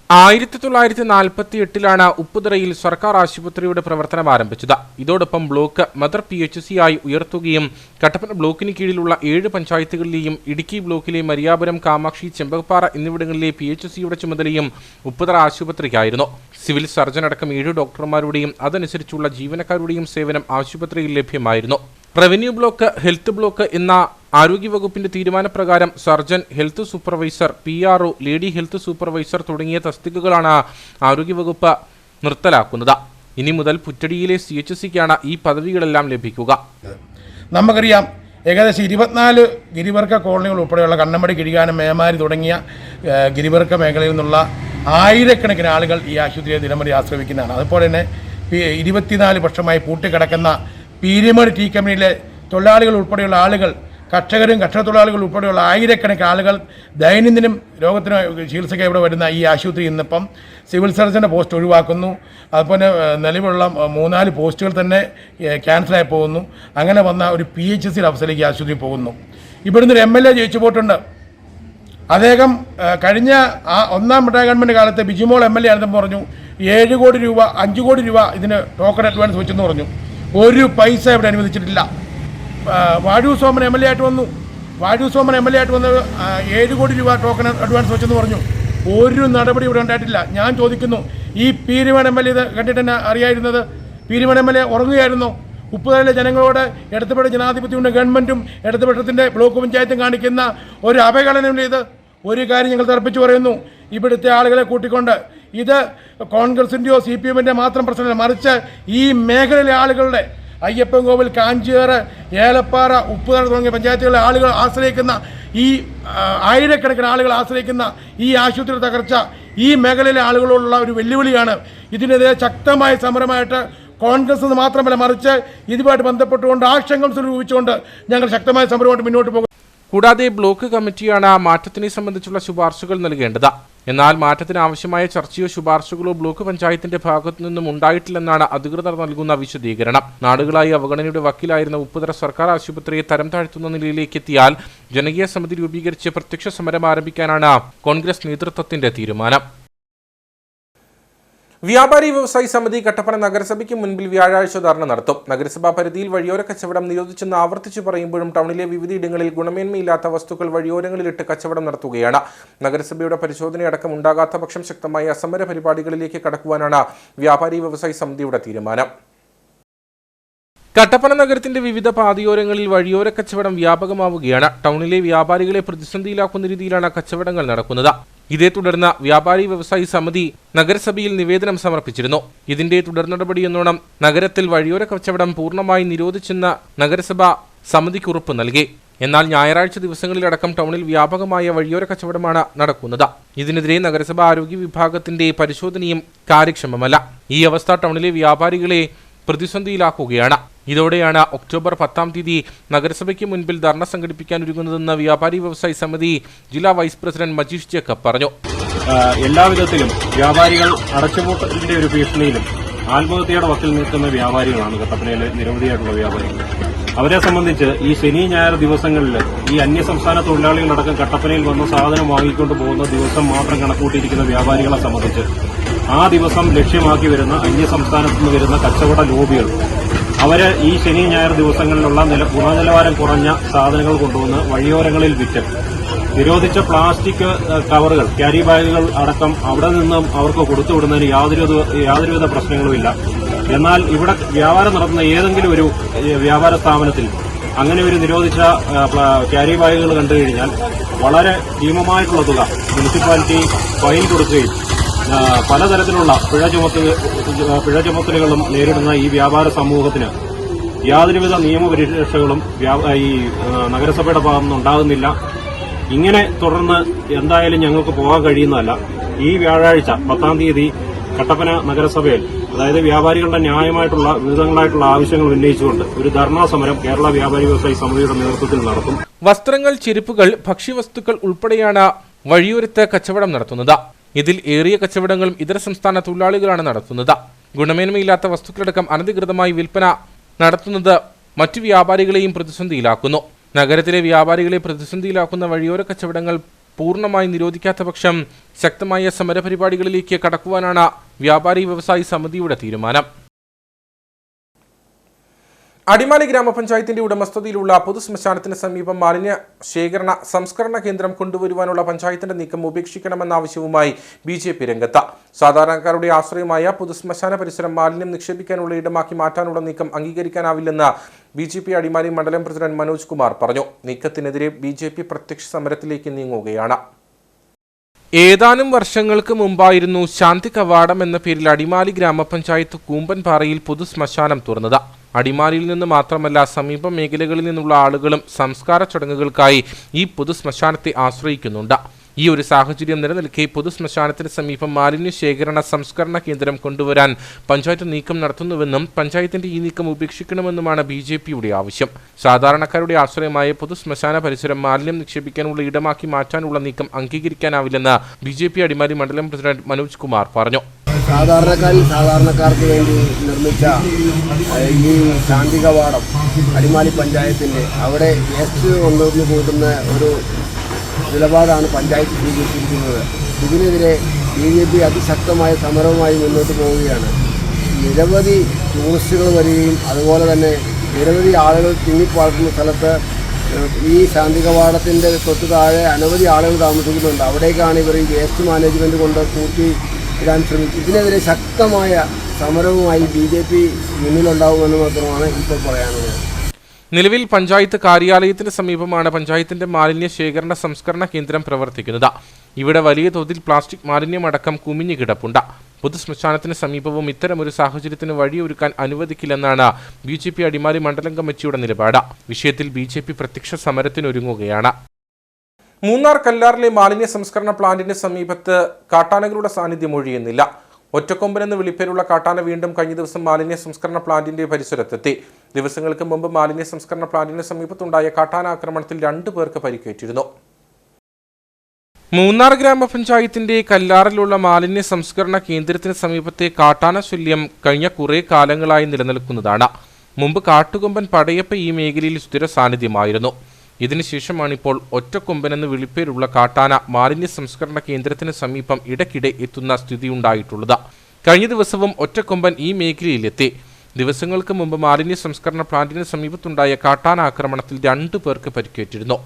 1948 ഉപ്പുതറയിൽ സർക്കാർ ആശുപത്രിയുടെ പ്രവർത്തനം ആരംഭിച്ചത്. ഇതോടൊപ്പം ബ്ലോക്ക് മദർ PHC ആയി ഉയർത്തുകയും കട്ടപ്പന ബ്ലോക്കിന് കീഴിലുള്ള 7 പഞ്ചായത്തുകളിലെയും ഇടുക്കി ബ്ലോക്കിലെ മരിയാപുരം, കാമാക്ഷി, ചെമ്പകപ്പാറ എന്നിവിടങ്ങളിലെ PHCയുടെ ചുമതലയും ഉപ്പുതറ ആശുപത്രിക്കായിരുന്നു. സിവിൽ സർജൻ അടക്കം 7 ഡോക്ടർമാരുടെയും അതനുസരിച്ചുള്ള ജീവനക്കാരുടെയും സേവനം ആശുപത്രിയിൽ ലഭ്യമായിരുന്നു. റവന്യൂ ബ്ലോക്ക്, ഹെൽത്ത് ബ്ലോക്ക് എന്ന ആരോഗ്യവകുപ്പിന്റെ തീരുമാനപ്രകാരം surgeon, health supervisor, PRO, lady health supervisor തുടങ്ങിയ തസ്തികകളാണ് ആരോഗ്യവകുപ്പ് നിർത്തലാക്കുന്നത്. ഇനി മുതൽ പുറ്റടിയിലെ CHCക്കാണ് ഈ പദവികളെല്ലാം ലഭിക്കുക. നമുക്കറിയാം, ഏകദേശം 24 ഗിരിവർഗ കോളനികൾ ഉൾപ്പെടെയുള്ള കണ്ണമ്പടി, കിഴികാനം, മേമാരി തുടങ്ങിയ ഗിരിവർഗ മേഖലയിൽ നിന്നുള്ള ആയിരക്കണക്കിന് ആളുകൾ ഈ ആശുപത്രിയെ ദിനംപ്രതി ആശ്രയിക്കുന്നതാണ്. അതുപോലെ തന്നെ 24 വർഷമായി പൂട്ടിക്കിടക്കുന്ന പീരിമേട് ടീ കമ്പനിയിലെ തൊഴിലാളികൾ ഉൾപ്പെടെയുള്ള ആളുകൾ, കർഷകരും കർഷക തൊഴിലാളികൾ ഉൾപ്പെടെയുള്ള ആയിരക്കണക്കിന് ആളുകൾ ദൈനംദിനം രോഗത്തിന് ചികിത്സയ്ക്ക് ഇവിടെ വരുന്ന ഈ ആശുപത്രി ഇന്നിപ്പം സിവിൽ സർജൻ്റെ പോസ്റ്റ് ഒഴിവാക്കുന്നു. അതുപോലെ നിലവിലുള്ള 3-4 പോസ്റ്റുകൾ തന്നെ ക്യാൻസലായി പോകുന്നു. അങ്ങനെ വന്ന ഒരു PHC അവസ്ഥയിലേക്ക് ആശുപത്രി പോകുന്നു. ഇവിടുന്ന് ഒരു MLA ജയിച്ചു പോയിട്ടുണ്ട്. അദ്ദേഹം കഴിഞ്ഞ 1ാം പിണറായി ഗവൺമെൻറ് കാലത്ത് ബിജിമോൾ MLA ആണെന്ന് പറഞ്ഞു 7 കോടി രൂപ 5 കോടി രൂപ ഇതിന് ടോക്കൺ അഡ്വാൻസ് വെച്ചെന്ന് പറഞ്ഞു. ഒരു പൈസ ഇവിടെ അനുവദിച്ചിട്ടില്ല. വാഴൂർ സോമൻ MLA ആയിട്ട് വന്നു. വാഴൂർ സോമൻ MLA ആയിട്ട് വന്ന് 7 കോടി രൂപ ടോക്കൺ അഡ്വാൻസ് വെച്ചെന്ന് പറഞ്ഞു. ഒരു നടപടി ഇവിടെ ഉണ്ടായിട്ടില്ല. ഞാൻ ചോദിക്കുന്നു, ഈ പീരുമേട് MLA ഇത് കണ്ടിട്ട് തന്നെ അറിയായിരുന്നത്? പീരുമേട് MLA ഉറങ്ങുകയായിരുന്നോ? ഉപ്പുതറയിലെ ജനങ്ങളോട് ഇടതുപക്ഷ ജനാധിപത്യത്തിൻ്റെ ഗവൺമെൻറ്റും ഇടതുപക്ഷത്തിൻ്റെ ബ്ലോക്ക് പഞ്ചായത്തും കാണിക്കുന്ന ഒരു അവഹേളനമില്ല ഇത്. ഒരു കാര്യം ഞങ്ങൾ തർപ്പിച്ചു പറയുന്നു, ഇവിടുത്തെ ആളുകളെ കൂട്ടിക്കൊണ്ട് ഇത് കോൺഗ്രസിൻ്റെയോ CPMൻ്റെ മാത്രം പ്രശ്നമല്ല, മറിച്ച് ഈ മേഖലയിലെ ആളുകളുടെ അയ്യപ്പൻകോവിൽ, കാഞ്ചിയാറ്, ഏലപ്പാറ, ഉപ്പുതറ തുടങ്ങിയ പഞ്ചായത്തുകളിലെ ആളുകൾ ആശ്രയിക്കുന്ന ഈ ആയിരക്കണക്കിന് ആളുകൾ ആശ്രയിക്കുന്ന ഈ ആശുപത്രി തകർച്ച ഈ മേഖലയിലെ ആളുകളോടുള്ള ഒരു വെല്ലുവിളിയാണ്. ഇതിനെതിരെ ശക്തമായ സമരമായിട്ട് കോൺഗ്രസ് എന്ന് മാത്രമല്ല, മറിച്ച് ഇതുമായിട്ട് ബന്ധപ്പെട്ടുകൊണ്ട് ആശങ്ക സ്വരൂപിച്ചുകൊണ്ട് ഞങ്ങൾ ശക്തമായ സമരമായിട്ട് മുന്നോട്ട് പോകും. കൂടാതെ ബ്ലോക്ക് കമ്മിറ്റിയാണ് മാറ്റത്തിനെ സംബന്ധിച്ചുള്ള ശുപാർശകൾ നൽകേണ്ടത്. എന്നാൽ മാറ്റത്തിന് ആവശ്യമായ ചർച്ചയോ ശുപാർശകളോ ബ്ലോക്ക് പഞ്ചായത്തിന്റെ ഭാഗത്തു നിന്നും ഉണ്ടായിട്ടില്ലെന്നാണ് അധികൃതർ നൽകുന്ന വിശദീകരണം. നാടുകളായി അവഗണനയുടെ വക്കിലായിരുന്ന ഉപ്പുതറ സർക്കാർ ആശുപത്രിയെ തരം താഴ്ത്തുന്ന നിലയിലേക്ക് എത്തിയാൽ ജനകീയ സമിതി രൂപീകരിച്ച് പ്രത്യക്ഷ സമരം ആരംഭിക്കാനാണ് കോൺഗ്രസ് നേതൃത്വത്തിന്റെ തീരുമാനം. വ്യാപാരി വ്യവസായി സമിതി കട്ടപ്പന നഗരസഭയ്ക്ക് മുൻപിൽ വ്യാഴാഴ്ച ധർണ നടത്തും. നഗരസഭാ പരിധിയിൽ വഴിയോര കച്ചവടം നിരോധിച്ചെന്ന് ആവർത്തിച്ചു പറയുമ്പോഴും ടൗണിലെ വിവിധയിടങ്ങളിൽ ഗുണമേന്മയില്ലാത്ത വസ്തുക്കൾ വഴിയോരങ്ങളിലിട്ട് കച്ചവടം നടത്തുകയാണ്. നഗരസഭയുടെ പരിശോധനയടക്കം ഉണ്ടാകാത്ത പക്ഷം ശക്തമായ സമര പരിപാടികളിലേക്ക് കടക്കുവാനാണ് വ്യാപാരി വ്യവസായി സമിതിയുടെ തീരുമാനം. കട്ടപ്പന നഗരത്തിന്റെ വിവിധ പാതയോരങ്ങളിൽ വഴിയോര കച്ചവടം വ്യാപകമാവുകയാണ്. ടൗണിലെ വ്യാപാരികളെ പ്രതിസന്ധിയിലാക്കുന്ന രീതിയിലാണ് കച്ചവടങ്ങൾ നടക്കുന്നത്. ഇതേ തുടർന്ന് വ്യാപാരി വ്യവസായി സമിതി നഗരസഭയിൽ നിവേദനം സമർപ്പിച്ചിരുന്നു. ഇതിന്റെ തുടർ നടപടിയെന്നോണം നഗരത്തിൽ വഴിയോര കച്ചവടം പൂർണ്ണമായി നിരോധിച്ചെന്ന് നഗരസഭ സമിതിക്ക് ഉറപ്പ് നൽകി. എന്നാൽ ഞായറാഴ്ച ദിവസങ്ങളിലടക്കം ടൗണിൽ വ്യാപകമായ വഴിയോര കച്ചവടമാണ് നടക്കുന്നത്. ഇതിനെതിരെ നഗരസഭ ആരോഗ്യ വിഭാഗത്തിന്റെ പരിശോധനയും കാര്യക്ഷമമല്ല. ഈ അവസ്ഥ ടൗണിലെ വ്യാപാരികളെ പ്രതിസന്ധിയിലാക്കുകയാണ്. ഇതോടെയാണ് ഒക്ടോബർ 10-ാം തീയതി നഗരസഭയ്ക്ക് മുൻപിൽ ധർണ സംഘടിപ്പിക്കാൻ ഒരുങ്ങുന്നതെന്ന് വ്യാപാരി വ്യവസായി സമിതി ജില്ലാ വൈസ് പ്രസിഡന്റ് മജീഷ് ജേക്കബ് പറഞ്ഞു. എല്ലാവിധത്തിലും വ്യാപാരികൾ അടച്ചുപൂട്ടലിന്റെ ഒരു ഭീഷണിയിലും ആത്മഹത്യയുടെ വക്കിൽ നിൽക്കുന്ന വ്യാപാരികളാണ് കട്ടപ്പനയിലെ നിരവധിയായിട്ടുള്ള വ്യാപാരികൾ. അവരെ സംബന്ധിച്ച് ഈ ശനി ഞായർ ദിവസങ്ങളിൽ ഈ അന്യസംസ്ഥാന തൊഴിലാളികളടക്കം കട്ടപ്പനയിൽ വന്ന് സാധനം വാങ്ങിക്കൊണ്ട് പോകുന്ന ദിവസം മാത്രം കണക്കൂട്ടിയിരിക്കുന്ന വ്യാപാരികളെ സംബന്ധിച്ച് ആ ദിവസം ലക്ഷ്യമാക്കി വരുന്ന അന്യസംസ്ഥാനത്ത് നിന്ന് വരുന്ന കച്ചവട ലോബികൾ അവര് ഈ ശനി ഞായർ ദിവസങ്ങളിലുള്ള ഗുണനിലവാരം കുറഞ്ഞ സാധനങ്ങൾ കൊണ്ടുവന്ന് വഴിയോരങ്ങളിൽ വിറ്റ് നിരോധിച്ച പ്ലാസ്റ്റിക് കവറുകൾ, ക്യാരി ബാഗുകൾ അടക്കം അവിടെ നിന്നും അവർക്ക് കൊടുത്തുവിടുന്നതിന് യാതൊരുവിധ പ്രശ്നങ്ങളുമില്ല. എന്നാൽ ഇവിടെ വ്യാപാരം നടത്തുന്ന ഏതെങ്കിലും ഒരു വ്യാപാര സ്ഥാപനത്തിൽ അങ്ങനെ ഒരു നിരോധിച്ച ക്യാരി ബാഗുകൾ കണ്ടു കഴിഞ്ഞാൽ വളരെ ഭീമമായിട്ടുള്ള തുക മുനിസിപ്പാലിറ്റി ഫൈൻ കൊടുക്കുകയും പലതരത്തിലുള്ള പിഴ ചുമത്തലുകളും നേരിടുന്ന ഈ വ്യാപാര സമൂഹത്തിന് യാതൊരുവിധ നിയമപരിരക്ഷകളും ഈ നഗരസഭയുടെ ഭാഗത്തുനിന്ന് ഉണ്ടാകുന്നില്ല. ഇങ്ങനെ തുടർന്ന് എന്തായാലും ഞങ്ങൾക്ക് പോകാൻ കഴിയുന്നതല്ല. ഈ വ്യാഴാഴ്ച 10-ാം തീയതി കട്ടപ്പന നഗരസഭയിൽ, അതായത് വ്യാപാരികളുടെ ന്യായമായിട്ടുള്ള വിവിധങ്ങളായിട്ടുള്ള ആവശ്യങ്ങൾ ഉന്നയിച്ചുകൊണ്ട് ഒരു ധർണാ സമരം കേരള വ്യാപാരി വ്യവസായി സമിതിയുടെ നേതൃത്വത്തിൽ നടത്തും. വസ്ത്രങ്ങൾ, ചെരുപ്പുകൾ, ഭക്ഷ്യവസ്തുക്കൾ ഉൾപ്പെടെയാണ് വഴിയോരത്ത് കച്ചവടം നടത്തുന്നത്. ഇതിൽ ഏറിയ കച്ചവടങ്ങളും ഇതര സംസ്ഥാന തൊഴിലാളികളാണ് നടത്തുന്നത്. ഗുണമേന്മയില്ലാത്ത വസ്തുക്കളടക്കം അനധികൃതമായി വിൽപ്പന നടത്തുന്നത് മറ്റു വ്യാപാരികളെയും പ്രതിസന്ധിയിലാക്കുന്നു. നഗരത്തിലെ വ്യാപാരികളെ പ്രതിസന്ധിയിലാക്കുന്ന വഴിയോര കച്ചവടങ്ങൾ പൂർണ്ണമായി നിരോധിക്കാത്ത പക്ഷം ശക്തമായ സമരപരിപാടികളിലേക്ക് കടക്കുവാനാണ് വ്യാപാരി വ്യവസായി സമിതിയുടെ തീരുമാനം. അടിമാലി ഗ്രാമപഞ്ചായത്തിന്റെ ഉടമസ്ഥതയിലുള്ള പൊതുശ്മശാനത്തിന് സമീപം മാലിന്യ ശേഖരണ സംസ്കരണ കേന്ദ്രം കൊണ്ടുവരുവാനുള്ള പഞ്ചായത്തിന്റെ നീക്കം ഉപേക്ഷിക്കണമെന്ന ആവശ്യവുമായി BJP രംഗത്ത്. സാധാരണക്കാരുടെ ആശ്രയമായ പൊതുശ്മശാന പരിസരം മാലിന്യം നിക്ഷേപിക്കാനുള്ള ഇടമാക്കി മാറ്റാനുള്ള നീക്കം അംഗീകരിക്കാനാവില്ലെന്ന് BJP അടിമാലി മണ്ഡലം പ്രസിഡന്റ് മനോജ് കുമാർ പറഞ്ഞു. നീക്കത്തിനെതിരെ BJP പ്രത്യക്ഷ സമരത്തിലേക്ക് നീങ്ങുകയാണ്. ഏതാനും വർഷങ്ങൾക്ക് മുമ്പായിരുന്നു ശാന്തി കവാടം എന്ന പേരിൽ അടിമാലി ഗ്രാമപഞ്ചായത്ത് കൂമ്പൻപാറയിൽ പൊതുശ്മശാനം തുറന്നത്. അടിമാലിയിൽ നിന്ന് മാത്രമല്ല സമീപ മേഖലകളിൽ നിന്നുള്ള ആളുകളും സംസ്കാര ചടങ്ങുകൾക്കായി ഈ പൊതുശ്മശാനത്തെ ആശ്രയിക്കുന്നുണ്ട്. ഈ ഒരു സാഹചര്യം നിലനിൽക്കെ പൊതുശ്മശാനത്തിന് സമീപം മാലിന്യ ശേഖരണ സംസ്കരണ കേന്ദ്രം കൊണ്ടുവരാൻ പഞ്ചായത്ത് നീക്കം നടത്തുന്നുവെന്നും പഞ്ചായത്തിന്റെ ഈ നീക്കം ഉപേക്ഷിക്കണമെന്നുമാണ് BJPയുടെ ആവശ്യം. സാധാരണക്കാരുടെ ആശ്രയമായ പൊതുശ്മശാന പരിസരം മാലിന്യം നിക്ഷേപിക്കാനുള്ള ഇടമാക്കി മാറ്റാനുള്ള നീക്കം അംഗീകരിക്കാനാവില്ലെന്ന് BJP അടിമാലി മണ്ഡലം പ്രസിഡന്റ് മനോജ് കുമാർ പറഞ്ഞു. സാധാരണക്കാർക്ക് വേണ്ടി നിർമ്മിച്ച ഈ ശാന്തി കവാടം അടിമാലി പഞ്ചായത്തിൻ്റെ അവിടെ വേസ്റ്റ് കൊണ്ടുവന്ന് കൂട്ടുന്ന ഒരു നിലപാടാണ് പഞ്ചായത്ത് സ്വീകരിച്ചിരിക്കുന്നത്. ഇതിനെതിരെ BJP അതിശക്തമായ സമരവുമായി മുന്നോട്ട് പോവുകയാണ്. നിരവധി ടൂറിസ്റ്റുകൾ വരികയും അതുപോലെ തന്നെ നിരവധി ആളുകൾ തിങ്ങിപ്പാർക്കുന്ന സ്ഥലത്ത് ഈ ശാന്തി കവാടത്തിൻ്റെ തൊട്ട് താഴെ അനവധി ആളുകൾ താമസിക്കുന്നുണ്ട്. അവിടേക്കാണ് ഇവർ ഈ വേസ്റ്റ് മാനേജ്മെൻറ്റ് കൊണ്ട് കൂട്ടി ഇടാൻ ശ്രമിച്ചു. ഇതിനെതിരെ ശക്തമായ സമരവുമായി BJP മുന്നിലുണ്ടാവുമെന്ന് മാത്രമാണ് ഇപ്പോൾ പറയാനുള്ളത്. നിലവിൽ പഞ്ചായത്ത് കാര്യാലയത്തിന് സമീപമാണ് പഞ്ചായത്തിന്റെ മാലിന്യ ശേഖരണ സംസ്കരണ കേന്ദ്രം പ്രവർത്തിക്കുന്നത്. ഇവിടെ വലിയ തോതിൽ പ്ലാസ്റ്റിക് മാലിന്യമടക്കം കുമിഞ്ഞു കിടപ്പുണ്ട്. പൊതുശ്മശാനത്തിന് സമീപവും ഇത്തരമൊരു സാഹചര്യത്തിന് വഴിയൊരുക്കാൻ അനുവദിക്കില്ലെന്നാണ് BJP അടിമാലി മണ്ഡലം കമ്മിറ്റിയുടെ നിലപാട്. വിഷയത്തിൽ BJP പ്രത്യക്ഷ സമരത്തിനൊരുങ്ങുകയാണ്. മൂന്നാർ കല്ലാറിലെ മാലിന്യ സംസ്കരണ പ്ലാന്റിന് സമീപത്ത് കാട്ടാനകളുടെ സാന്നിധ്യം ഒഴിയുന്നില്ല. ഒറ്റക്കൊമ്പൻ എന്ന് വിളിപ്പേരുള്ള കാട്ടാന വീണ്ടും കഴിഞ്ഞ ദിവസം മാലിന്യ സംസ്കരണ പ്ലാന്റിന്റെ പരിസരത്തെത്തി. ദിവസങ്ങൾക്ക് മുമ്പ് മാലിന്യ സംസ്കരണ പ്ലാന്റിന് സമീപത്തുണ്ടായ കാട്ടാന ആക്രമണത്തിൽ 2 പേർക്ക് പരിക്കേറ്റിരുന്നു. മൂന്നാർ ഗ്രാമപഞ്ചായത്തിന്റെ കല്ലാറിലുള്ള മാലിന്യ സംസ്കരണ കേന്ദ്രത്തിന് സമീപത്തെ കാട്ടാന ശല്യം കഴിഞ്ഞ കുറേ കാലങ്ങളായി നിലനിൽക്കുന്നതാണ്. മുമ്പ് കാട്ടുകൊമ്പൻ പടയപ്പ ഈ മേഖലയിൽ സ്ഥിര സാന്നിധ്യമായിരുന്നു. ഇതിനുശേഷമാണിപ്പോൾ ഒറ്റക്കൊമ്പനെന്ന് വിളിപ്പേരുള്ള കാട്ടാന മാലിന്യ സംസ്കരണ കേന്ദ്രത്തിന് സമീപം ഇടയ്ക്കിടെ എത്തുന്ന സ്ഥിതിയുണ്ടായിട്ടുള്ളത്. കഴിഞ്ഞ ദിവസവും ഒറ്റക്കൊമ്പൻ ഈ മേഖലയിലെത്തി. ദിവസങ്ങൾക്ക് മുമ്പ് മാലിന്യ സംസ്കരണ പ്ലാന്റിന് സമീപത്തുണ്ടായ കാട്ടാന ആക്രമണത്തിൽ 2 പേർക്ക് പരിക്കേറ്റിരുന്നു.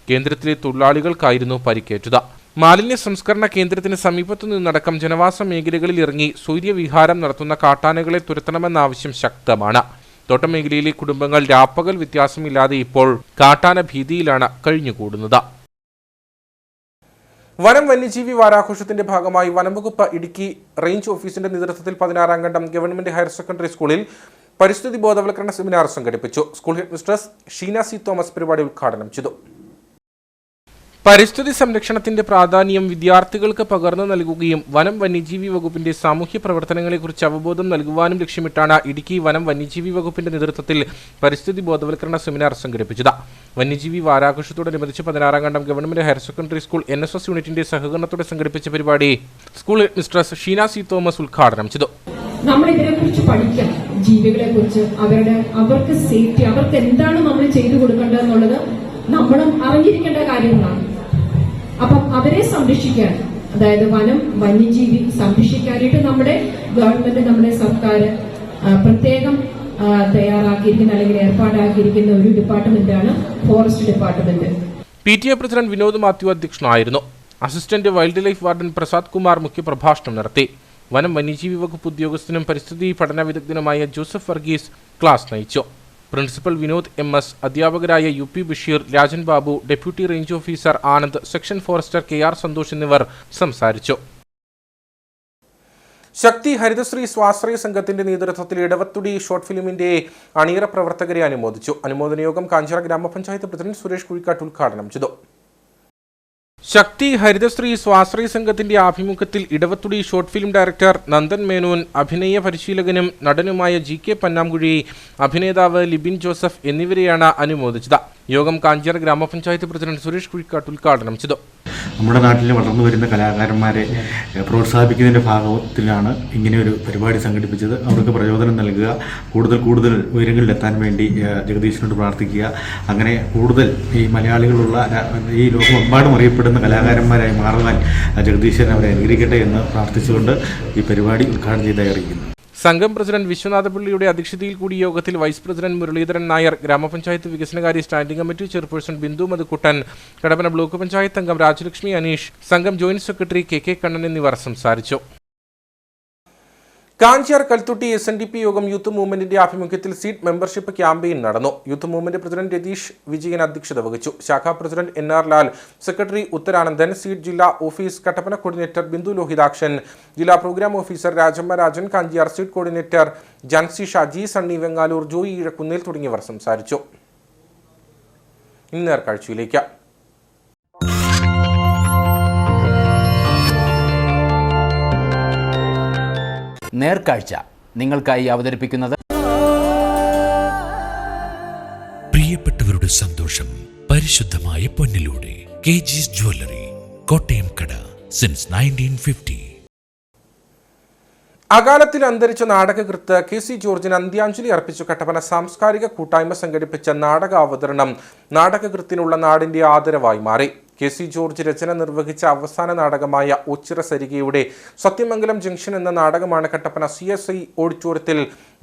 കേന്ദ്രത്തിലെ തൊഴിലാളികൾക്കായിരുന്നു പരിക്കേറ്റത്. മാലിന്യ സംസ്കരണ കേന്ദ്രത്തിന് സമീപത്തു നിന്നടക്കം ജനവാസ മേഖലകളിൽ ഇറങ്ങി സൂര്യവിഹാരം നടത്തുന്ന കാട്ടാനകളെ തുരത്തണമെന്ന ആവശ്യം ശക്തമാണ്. തോട്ടമേഖലയിലെ കുടുംബങ്ങൾ രാപ്പകൽ വ്യത്യാസമില്ലാതെ ഇപ്പോൾ കാട്ടാന ഭീതിയിലാണ് കഴിഞ്ഞുകൂടുന്നത്. വനം വന്യജീവി വാരാഘോഷത്തിന്റെ ഭാഗമായി വനംവകുപ്പ് ഇടുക്കി റേഞ്ച് ഓഫീസിന്റെ നേതൃത്വത്തിൽ 16-ാം ഘട്ടം ഗവൺമെന്റ് ഹയർ സെക്കൻഡറി സ്കൂളിൽ പരിസ്ഥിതി ബോധവൽക്കരണ സെമിനാർ സംഘടിപ്പിച്ചു. School head mistress Sheena C Thomas പരിപാടി ഉദ്ഘാടനം ചെയ്തു. പരിസ്ഥിതി സംരക്ഷണത്തിന്റെ പ്രാധാന്യം വിദ്യാർത്ഥികൾക്ക് പകർന്നു നൽകുകയും വനം വന്യജീവി വകുപ്പിന്റെ സാമൂഹ്യ പ്രവർത്തനങ്ങളെക്കുറിച്ച് അവബോധം നൽകുവാനും ലക്ഷ്യമിട്ടാണ് ഇടുക്കി വനം വന്യജീവി വകുപ്പിന്റെ നേതൃത്വത്തിൽ പരിസ്ഥിതി ബോധവൽക്കരണ സെമിനാർ സംഘടിപ്പിച്ചത്. വന്യജീവി വാരാഘോഷത്തോടനുബന്ധിച്ച് 16-ാം ഘട്ടം government higher secondary school NSS യൂണിറ്റിന്റെ സഹകരണത്തോടെ സംഘടിപ്പിച്ച പരിപാടി school head mistress Sheena C Thomas ഉദ്ഘാടനം ചെയ്തു. നമ്മൾ ഇതിനെക്കുറിച്ച് പഠിക്കണം, ജീവികളെ കുറിച്ച്, അവർക്ക് സേഫ്റ്റി, അവർക്ക് എന്താണ് നമ്മൾ ചെയ്തു കൊടുക്കേണ്ടത് എന്നുള്ളത് നമ്മളും അറിഞ്ഞിരിക്കേണ്ട കാര്യങ്ങളാണ്. അപ്പം അവരെ സംരക്ഷിക്കാൻ, അതായത് വനം വന്യജീവി സംരക്ഷിക്കാനായിട്ട് നമ്മുടെ ഗവൺമെന്റ്, നമ്മുടെ സർക്കാർ പ്രത്യേകം തയ്യാറാക്കിയിരിക്കുന്ന അല്ലെങ്കിൽ ഏർപ്പാടാക്കിയിരിക്കുന്ന ഒരു ഡിപ്പാർട്ട്മെന്റാണ് forest department. PTA president Vinod Mathew അധ്യക്ഷനായിരുന്നു. Assistant wildlife warden Prasad Kumar മുഖ്യപ്രഭാഷണം നടത്തി. വനം വന്യജീവി വകുപ്പ് ഉദ്യോഗസ്ഥനും പരിസ്ഥിതി പഠന വിദഗ്ധനുമായ ജോസഫ് വർഗീസ് ക്ലാസ് നയിച്ചു. പ്രിൻസിപ്പൽ വിനോദ് MS, അധ്യാപകരായ UP Basheer, Rajan Babu, deputy range officer Anand, section forester KR Santhosh എന്നിവർ സംസാരിച്ചു. ശക്തി ഹരിതശ്രീ സ്വാശ്രയ സംഘത്തിന്റെ നേതൃത്വത്തിൽ ഇടവത്തുടി ഷോർട്ട് ഫിലിമിന്റെ അണിയറ പ്രവർത്തകരെ അനുമോദിച്ചു. അനുമോദന യോഗം കാഞ്ചിറ ഗ്രാമപഞ്ചായത്ത് പ്രസിഡന്റ് സുരേഷ് കുഴിക്കാട്ട് ഉദ്ഘാടനം ചെയ്തു. ശക്തി ഹരിതശ്രീ സ്വാശ്രയ സംഘത്തിന്റെ ആഭിമുഖ്യത്തിൽ Idavathudi short film director Nandan Menon, അഭിനയ പരിശീലകനും നടനുമായ GK പന്നാംകുഴി, അഭിനേതാവ് ലിബിൻ ജോസഫ് എന്നിവരെയാണ് അനുമോദിച്ചത്. യോഗം കാഞ്ചിറ ഗ്രാമപഞ്ചായത്ത് പ്രസിഡന്റ് സുരേഷ് കുഴിക്കാട്ട് ഉദ്ഘാടനം ചെയ്തു. നമ്മുടെ നാട്ടിൽ വളർന്നു വരുന്ന കലാകാരന്മാരെ പ്രോത്സാഹിപ്പിക്കുന്നതിൻ്റെ ഭാഗത്തിലാണ് ഇങ്ങനെയൊരു പരിപാടി സംഘടിപ്പിച്ചത്. അവർക്ക് പ്രചോദനം നൽകുക, കൂടുതൽ ഉയരങ്ങളിലെത്താൻ വേണ്ടി ജഗദീശനോട് പ്രാർത്ഥിക്കുക. അങ്ങനെ കൂടുതൽ ഈ മലയാളികളുള്ള ഈ ലോകമെമ്പാടും അറിയപ്പെടുന്ന കലാകാരന്മാരായി മാറുവാൻ ജഗദീശൻ അവരെ അനുഗ്രഹിക്കട്ടെ എന്ന് പ്രാർത്ഥിച്ചുകൊണ്ട് ഈ പരിപാടി ഉദ്ഘാടനം ചെയ്തായി അറിയിക്കുന്നു. സംഘം പ്രസിഡന്റ് വിശ്വനാഥപിള്ളിയുടെ അധ്യക്ഷതയിൽ കൂടിയ യോഗത്തിൽ വൈസ് പ്രസിഡന്റ് മുരളീധരൻ നായർ, ഗ്രാമപഞ്ചായത്ത് വികസനകാര്യ standing committee chairperson Bindu Madhukuttan, Kadappana block panchayat അംഗം രാജലക്ഷ്മി അനീഷ്, സംഘം ജോയിന്റ് സെക്രട്ടറി KK കണ്ണൻ എന്നിവർ സംസാരിച്ചു. കാഞ്ചിയാർ കൽത്തുട്ടി SNDP യോഗം യൂത്ത് മൂവ്മെന്റിന്റെ ആഭിമുഖ്യത്തിൽ സീറ്റ് മെമ്പർഷിപ്പ് ക്യാമ്പയിൻ നടന്നു. Youth movement president Ratheesh Vijayan അധ്യക്ഷത വഹിച്ചു. ശാഖാ president NR Lal, secretary Utharanandan, seat ജില്ലാ ഓഫീസ് കട്ടപ്പന കോർഡിനേറ്റർ ബിന്ദു ലോഹിതാക്ഷൻ, ജില്ലാ programme officer Rajamma Rajan, Kanchiyar seat coordinator Jancy Shaji, Sunny Vengalloor, Joy Izhakkunnel തുടങ്ങിയവർ സംസാരിച്ചു. ഇന്ന് നേർക്കാഴ്ചയിലേക്ക്. നേർക്കാഴ്ച നിങ്ങൾക്കായി അവതരിപ്പിക്കുന്നത് പ്രിയപ്പെട്ടവരുടെ സന്തോഷം പരിശുദ്ധമായ പൊന്നിലൂടെ KG's ജ്വല്ലറി, കോട്ടയം കട, സിൻസ് 1950. അകാലത്തിൽ അന്തരിച്ച നാടകകൃത്ത് KC ജോർജിന് അന്ത്യാഞ്ജലി അർപ്പിച്ചു. കട്ടപ്പന സാംസ്കാരിക കൂട്ടായ്മ സംഘടിപ്പിച്ച നാടക അവതരണം നാടകകൃത്തിനുള്ള നാടിന്റെ ആദരവായി മാറി. KC ജോർജ് രചന നിർവഹിച്ച അവസാന നാടകമായ ഒച്ചിറ സരികയുടെ സത്യമംഗലം ജംഗ്ഷൻ എന്ന നാടകമാണ് കട്ടപ്പന CSI ഓഡിറ്റോറിയത്തിൽ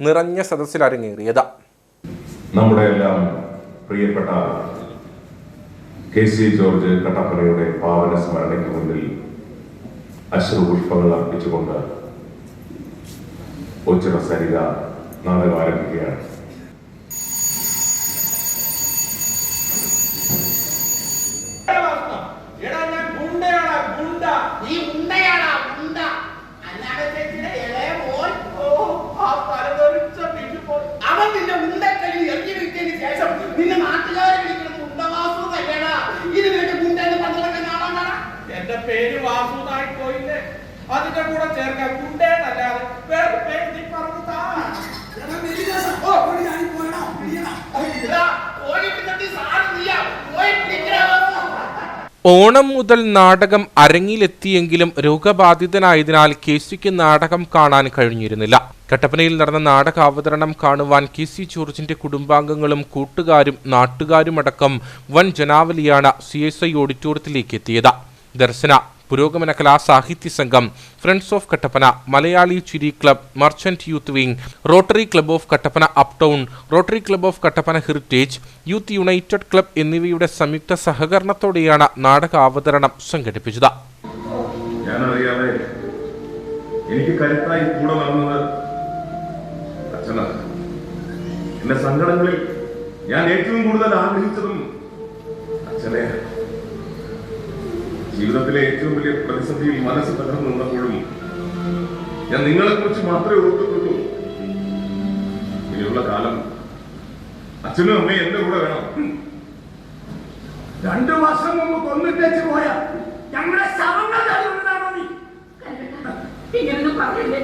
നിറഞ്ഞ സദസ്സിൽ അരങ്ങേറിയത്. നമ്മുടെ എല്ലാം പ്രിയപ്പെട്ട KC ജോർജ് കട്ടപ്പനയുടെ പാവന സ്മരണയ്ക്ക് മുന്നിൽ അശ്രുപുഷ്പങ്ങൾ അർപ്പിച്ചുകൊണ്ട് ഒച്ചിറ സരിക നാടകം ആരംഭിക്കുകയാണ്. എന്റെ പേര് വാസുനായി പോയില്ലേ, അതിന്റെ കൂടെ ചേർക്കാൻ ഗുണ്ടേന്നല്ലാതെ വേറെ പേര് നീ പറഞ്ഞു താ. ഓണം മുതൽ നാടകം അരങ്ങിലെത്തിയെങ്കിലും രോഗബാധിതനായതിനാൽ KCക്ക് നാടകം കാണാൻ കഴിഞ്ഞിരുന്നില്ല. കട്ടപ്പനയിൽ നടന്ന നാടക അവതരണം കാണുവാൻ KC ജോർജിന്റെ കുടുംബാംഗങ്ങളും കൂട്ടുകാരും നാട്ടുകാരുമടക്കം വൻ ജനാവലിയാണ് CSI ഓഡിറ്റോറിയത്തിലേക്ക് എത്തിയത്. ദർശന, പുരോഗമന കലാ സാഹിത്യ സംഘം, ഫ്രണ്ട്സ് ഓഫ് കട്ടപ്പന, മലയാളി ചിരി club, merchant youth wing, rotary club of Kattappana up town, rotary club of Kattappana heritage, youth United club എന്നിവയുടെ സംയുക്ത സഹകരണത്തോടെയാണ് നാടക അവതരണം സംഘടിപ്പിച്ചത്. ഞാനറിയാതെ എനിക്ക് കരുത്തായി കൂടെ നടന്നത് അച്ഛനാണ്. എന്റെ സങ്കടങ്ങളിൽ ഞാൻ ഏറ്റവും കൂടുതൽ ആഗ്രഹിച്ചതും അച്ഛനെയാണ്. ജീവിതത്തിലെ ഏറ്റവും വലിയ പ്രതിസന്ധിയിൽ മനസ്സ് തകർന്നു നിന്നപ്പോഴും ഞാൻ നിങ്ങളെ കുറിച്ച് മാത്രമേ ഓർത്തിട്ടുള്ളൂ. ഇനിയുള്ള കാലം അച്ഛനും അമ്മയും എന്റെ കൂടെ വേണം. 2 വർഷം മുമ്പ് കൊന്നിട്ടേച്ച് പോയ ഞങ്ങളുടെ ശവങ്ങൾ തരുന്നതാണോ നീ? ഇങ്ങനൊന്നും പറയല്ലേ,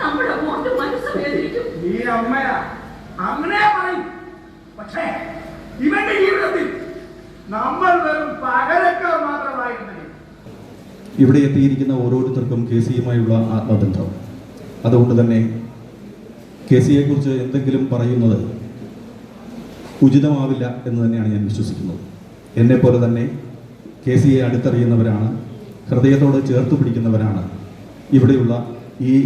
നമ്മുടെ മോന്റെ മനസ്സ് വേദനിക്കും. നീ അമ്മയാ, അങ്ങനെ പറയും. പക്ഷേ ഇവന്റെ ജീവിതത്തിൽ നമ്മൾ വെറും പകരക്കാർ മാത്രമായിരുന്നു. ഇവിടെ എത്തിയിരിക്കുന്ന ഓരോരുത്തർക്കും KCയുമായുള്ള ആത്മബന്ധം. അതുകൊണ്ട് തന്നെ KCയെക്കുറിച്ച് എന്തെങ്കിലും പറയുന്നത് ഉചിതമാവില്ല എന്ന് തന്നെയാണ് ഞാൻ വിശ്വസിക്കുന്നത്. എന്നെപ്പോലെ തന്നെ KCയെ അടുത്തറിയുന്നവരാണ്, ഹൃദയത്തോട് ചേർത്ത് പിടിക്കുന്നവരാണ് ഇവിടെയുള്ള ഈ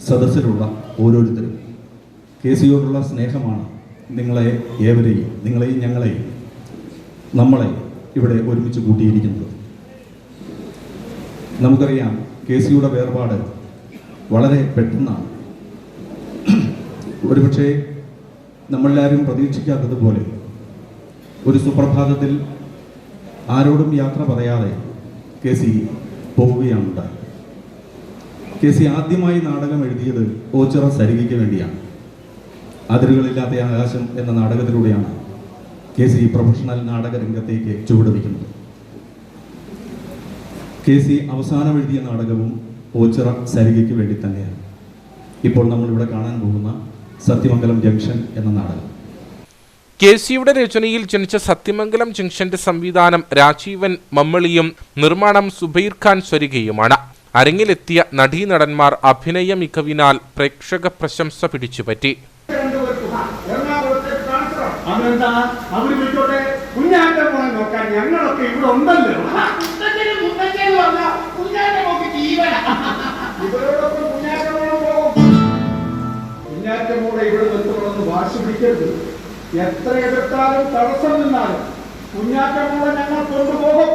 സദസ്സിലുള്ള ഓരോരുത്തരും. KCയോടുള്ള സ്നേഹമാണ് നിങ്ങളെ ഏവരെയും, നിങ്ങളെയും ഞങ്ങളെയും, നമ്മളെ ഇവിടെ ഒരുമിച്ച് കൂട്ടിയിരിക്കുന്നത്. നമുക്കറിയാം KCയുടെ വേർപാട് വളരെ പെട്ടെന്നാണ്. ഒരുപക്ഷെ നമ്മളെല്ലാവരും പ്രതീക്ഷിക്കാത്തതുപോലെ ഒരു സുപ്രഭാതത്തിൽ ആരോടും യാത്ര പറയാതെ KC പോവുകയാണുണ്ടായത്. KC ആദ്യമായി നാടകം എഴുതിയത് ഓച്ചിറ സരികയ്ക്ക് വേണ്ടിയാണ്. അതിരുകളില്ലാത്ത ആകാശം എന്ന നാടകത്തിലൂടെയാണ് KC പ്രൊഫഷണൽ നാടക രംഗത്തേക്ക് ചുവടുവയ്ക്കുന്നത്. KC അവസാനം എഴുതിയ നാടകവും ഓച്ചിറ സരികയ്ക്ക് വേണ്ടി തന്നെയാണ്. ഇപ്പോൾ നമ്മളിവിടെ കാണാൻ പോകുന്ന സത്യമംഗലം ജംഗ്ഷൻ എന്ന നാടകം. KCയുടെ രചനയിൽ ജനിച്ച സത്യമംഗലം ജംഗ്ഷന്റെ സംവിധാനം രാജീവൻ മമ്മളിയും നിർമ്മാണം സുബൈർ ഖാൻ സ്വരികയുമാണ്. അരങ്ങിലെത്തിയ നടീനടന്മാർ അഭിനയ മികവിനാൽ പ്രേക്ഷക പ്രശംസ പിടിച്ചുപറ്റി. ഞങ്ങളൊക്കെ ഇവിടെ ഉണ്ടല്ലോ. കുഞ്ഞാറ്റമോടെ ഇവിടെ നിർത്തണമെന്ന് വാശി പിടിക്കരുത്. എത്ര എതിർത്താലും തടസ്സം നിന്നാലും കുഞ്ഞാറ്റമോടെ ഞങ്ങൾ കൊണ്ടുപോകും.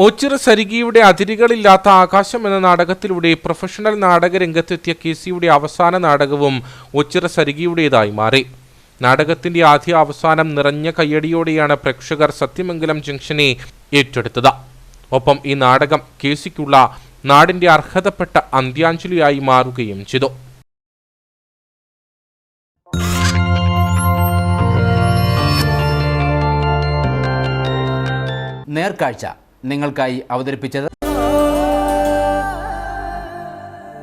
ഓച്ചിറ സരികയുടെ അതിരുകളില്ലാത്ത ആകാശം എന്ന നാടകത്തിലൂടെ പ്രൊഫഷണൽ നാടക രംഗത്തെത്തിയ KCയുടെ അവസാന നാടകവും ഓച്ചിറ സരികയുടേതായി മാറി. നാടകത്തിന്റെ ആദ്യ അവസാനം നിറഞ്ഞ കയ്യടിയോടെയാണ് പ്രേക്ഷകർ സത്യമംഗലം ജംഗ്ഷനെ ഏറ്റെടുത്തത്. ഒപ്പം ഈ നാടകം KCക്കുള്ള നാടിന്റെ അർഹതപ്പെട്ട അന്ത്യാഞ്ജലിയായി മാറുകയും ചെയ്തു. നേർക്കാഴ്ച നിങ്ങൾക്കായി അവതരിപ്പിച്ചത്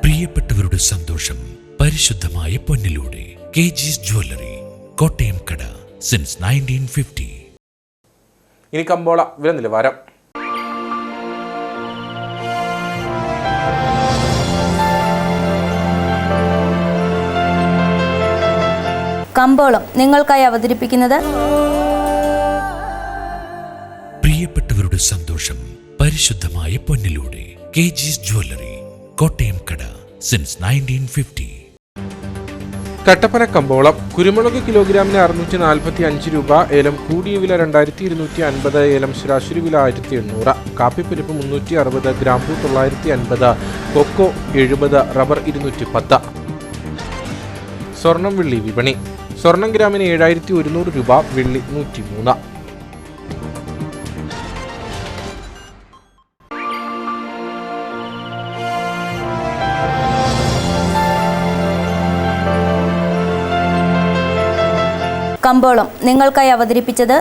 പ്രിയപ്പെട്ടവരുടെ സന്തോഷം പരിശുദ്ധമായ പൊന്നിലൂടെ KG's ജ്വല്ലറി, കോട്ടയം കട, സിൻസ് 1950. ഇനി കമ്പോള വില നിലവാരം. കമ്പോളം നിങ്ങൾക്കായി അവതരിപ്പിക്കുന്നത് പ്രിയപ്പെട്ടവരുടെ സന്തോഷം പരിശുദ്ധമായ പൊന്നിലൂടെ KG's ജ്വല്ലറി, കോട്ടയം കട, സിൻസ് 1950. കട്ടപ്പന കമ്പോളം. കുരുമുളക് കിലോഗ്രാമിന് 645 രൂപ, ഏലം കൂടിയ വില 2250, ഏലം ശരാശരി വില 1800, കാപ്പിപ്പരിപ്പ് 360, ഗ്രാമ്പൂ 950, കൊക്കോ 70, റബ്ബർ 210. സ്വർണം വെള്ളി വിപണി. സ്വർണം ഗ്രാമിന് 7100 രൂപ, വെള്ളി 103. കമ്പോളം നിങ്ങൾക്കായി അവതരിപ്പിച്ചത്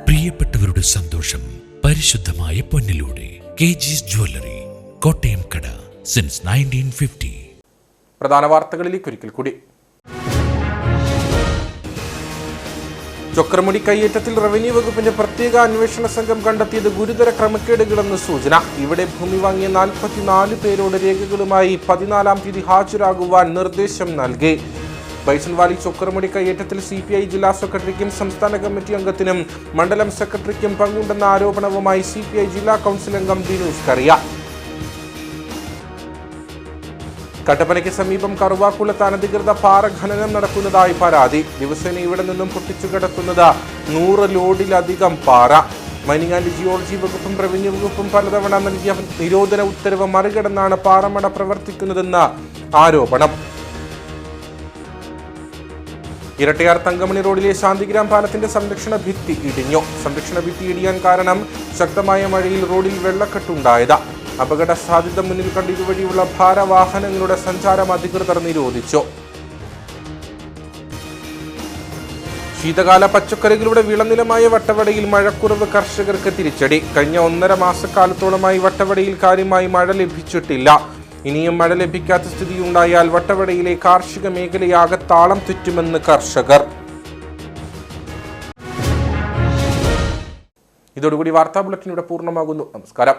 പ്രിയപ്പെട്ടവരുടെ സന്തോഷം പരിശുദ്ധമായ പൊന്നിലൂടെ KG's ജ്വല്ലറി, കോട്ടയം കട, സിൻസ് 1950. പ്രധാന വാർത്തകളിലേക്ക് ഒരിക്കൽ കൂടി. ചൊക്രമുടി കയ്യേറ്റത്തിൽ റവന്യൂ വകുപ്പിന്റെ പ്രത്യേക അന്വേഷണ സംഘം കണ്ടെത്തിയത് ഗുരുതര ക്രമക്കേടുകളെന്ന് സൂചന. ഇവിടെ ഭൂമി വാങ്ങിയ 44 പേരോട് രേഖകളുമായി 14-ാം തീയതി ഹാജരാകുവാൻ നിർദ്ദേശം നൽകി. ബൈസൺവാലി ചൊക്രമുടി കയ്യേറ്റത്തിൽ CPI ജില്ലാ സെക്രട്ടറിക്കും സംസ്ഥാന കമ്മിറ്റി അംഗത്തിനും മണ്ഡലം സെക്രട്ടറിക്കും പങ്കുണ്ടെന്ന ആരോപണവുമായി CPI ജില്ലാ കൗൺസിൽ അംഗം ദിനൂസ് കറിയ. കട്ടപ്പനയ്ക്ക് സമീപം കറുവാക്കുളത്ത് അനധികൃത പാറ ഖനനം നടക്കുന്നതായി പരാതി. ദിവസേന ഇവിടെ നിന്നും പൊട്ടിച്ചു കിടക്കുന്നത് 100 ലോഡിലധികം പാറ. മൈനിങ് ആൻഡ് ജിയോളജി വകുപ്പും റവന്യൂ വകുപ്പും പലതവണ നൽകിയ നിരോധന ഉത്തരവ് മറികടന്നാണ് പാറമട പ്രവർത്തിക്കുന്നതെന്ന് ആരോപണം. ഇരട്ടയാർ തങ്കമണി റോഡിലെ ശാന്തിഗ്രാം പാലത്തിന്റെ സംരക്ഷണ ഭിത്തി ഇടിഞ്ഞു. സംരക്ഷണ ഭിത്തി ഇടിയാൻ കാരണം ശക്തമായ മഴയിൽ റോഡിൽ വെള്ളക്കെട്ടുണ്ടായത്. അപകട സാധ്യത മുന്നിൽ കണ്ട് ഇതുവഴിയുള്ള ഭാരവാഹനങ്ങളുടെ സഞ്ചാരം അധികൃതർ നിരോധിച്ചു. ശീതകാല പച്ചക്കറികളുടെ വിളനിലമായ വട്ടവടയിൽ മഴക്കുറവ് കർഷകർക്ക് തിരിച്ചടി. കഴിഞ്ഞ 1.5 മാസക്കാലത്തോളമായി വട്ടവടയിൽ കാര്യമായി മഴ ലഭിച്ചിട്ടില്ല. ഇനിയും മഴ ലഭിക്കാത്ത സ്ഥിതിയുണ്ടായാൽ വട്ടവടയിലെ കാർഷിക മേഖലയാകെ താളം തെറ്റുമെന്ന് കർഷകർ. ഇതോടുകൂടി വാർത്താ ബുള്ളറ്റിൻ ഇവിടെ പൂർണ്ണമാകുന്നു. നമസ്കാരം.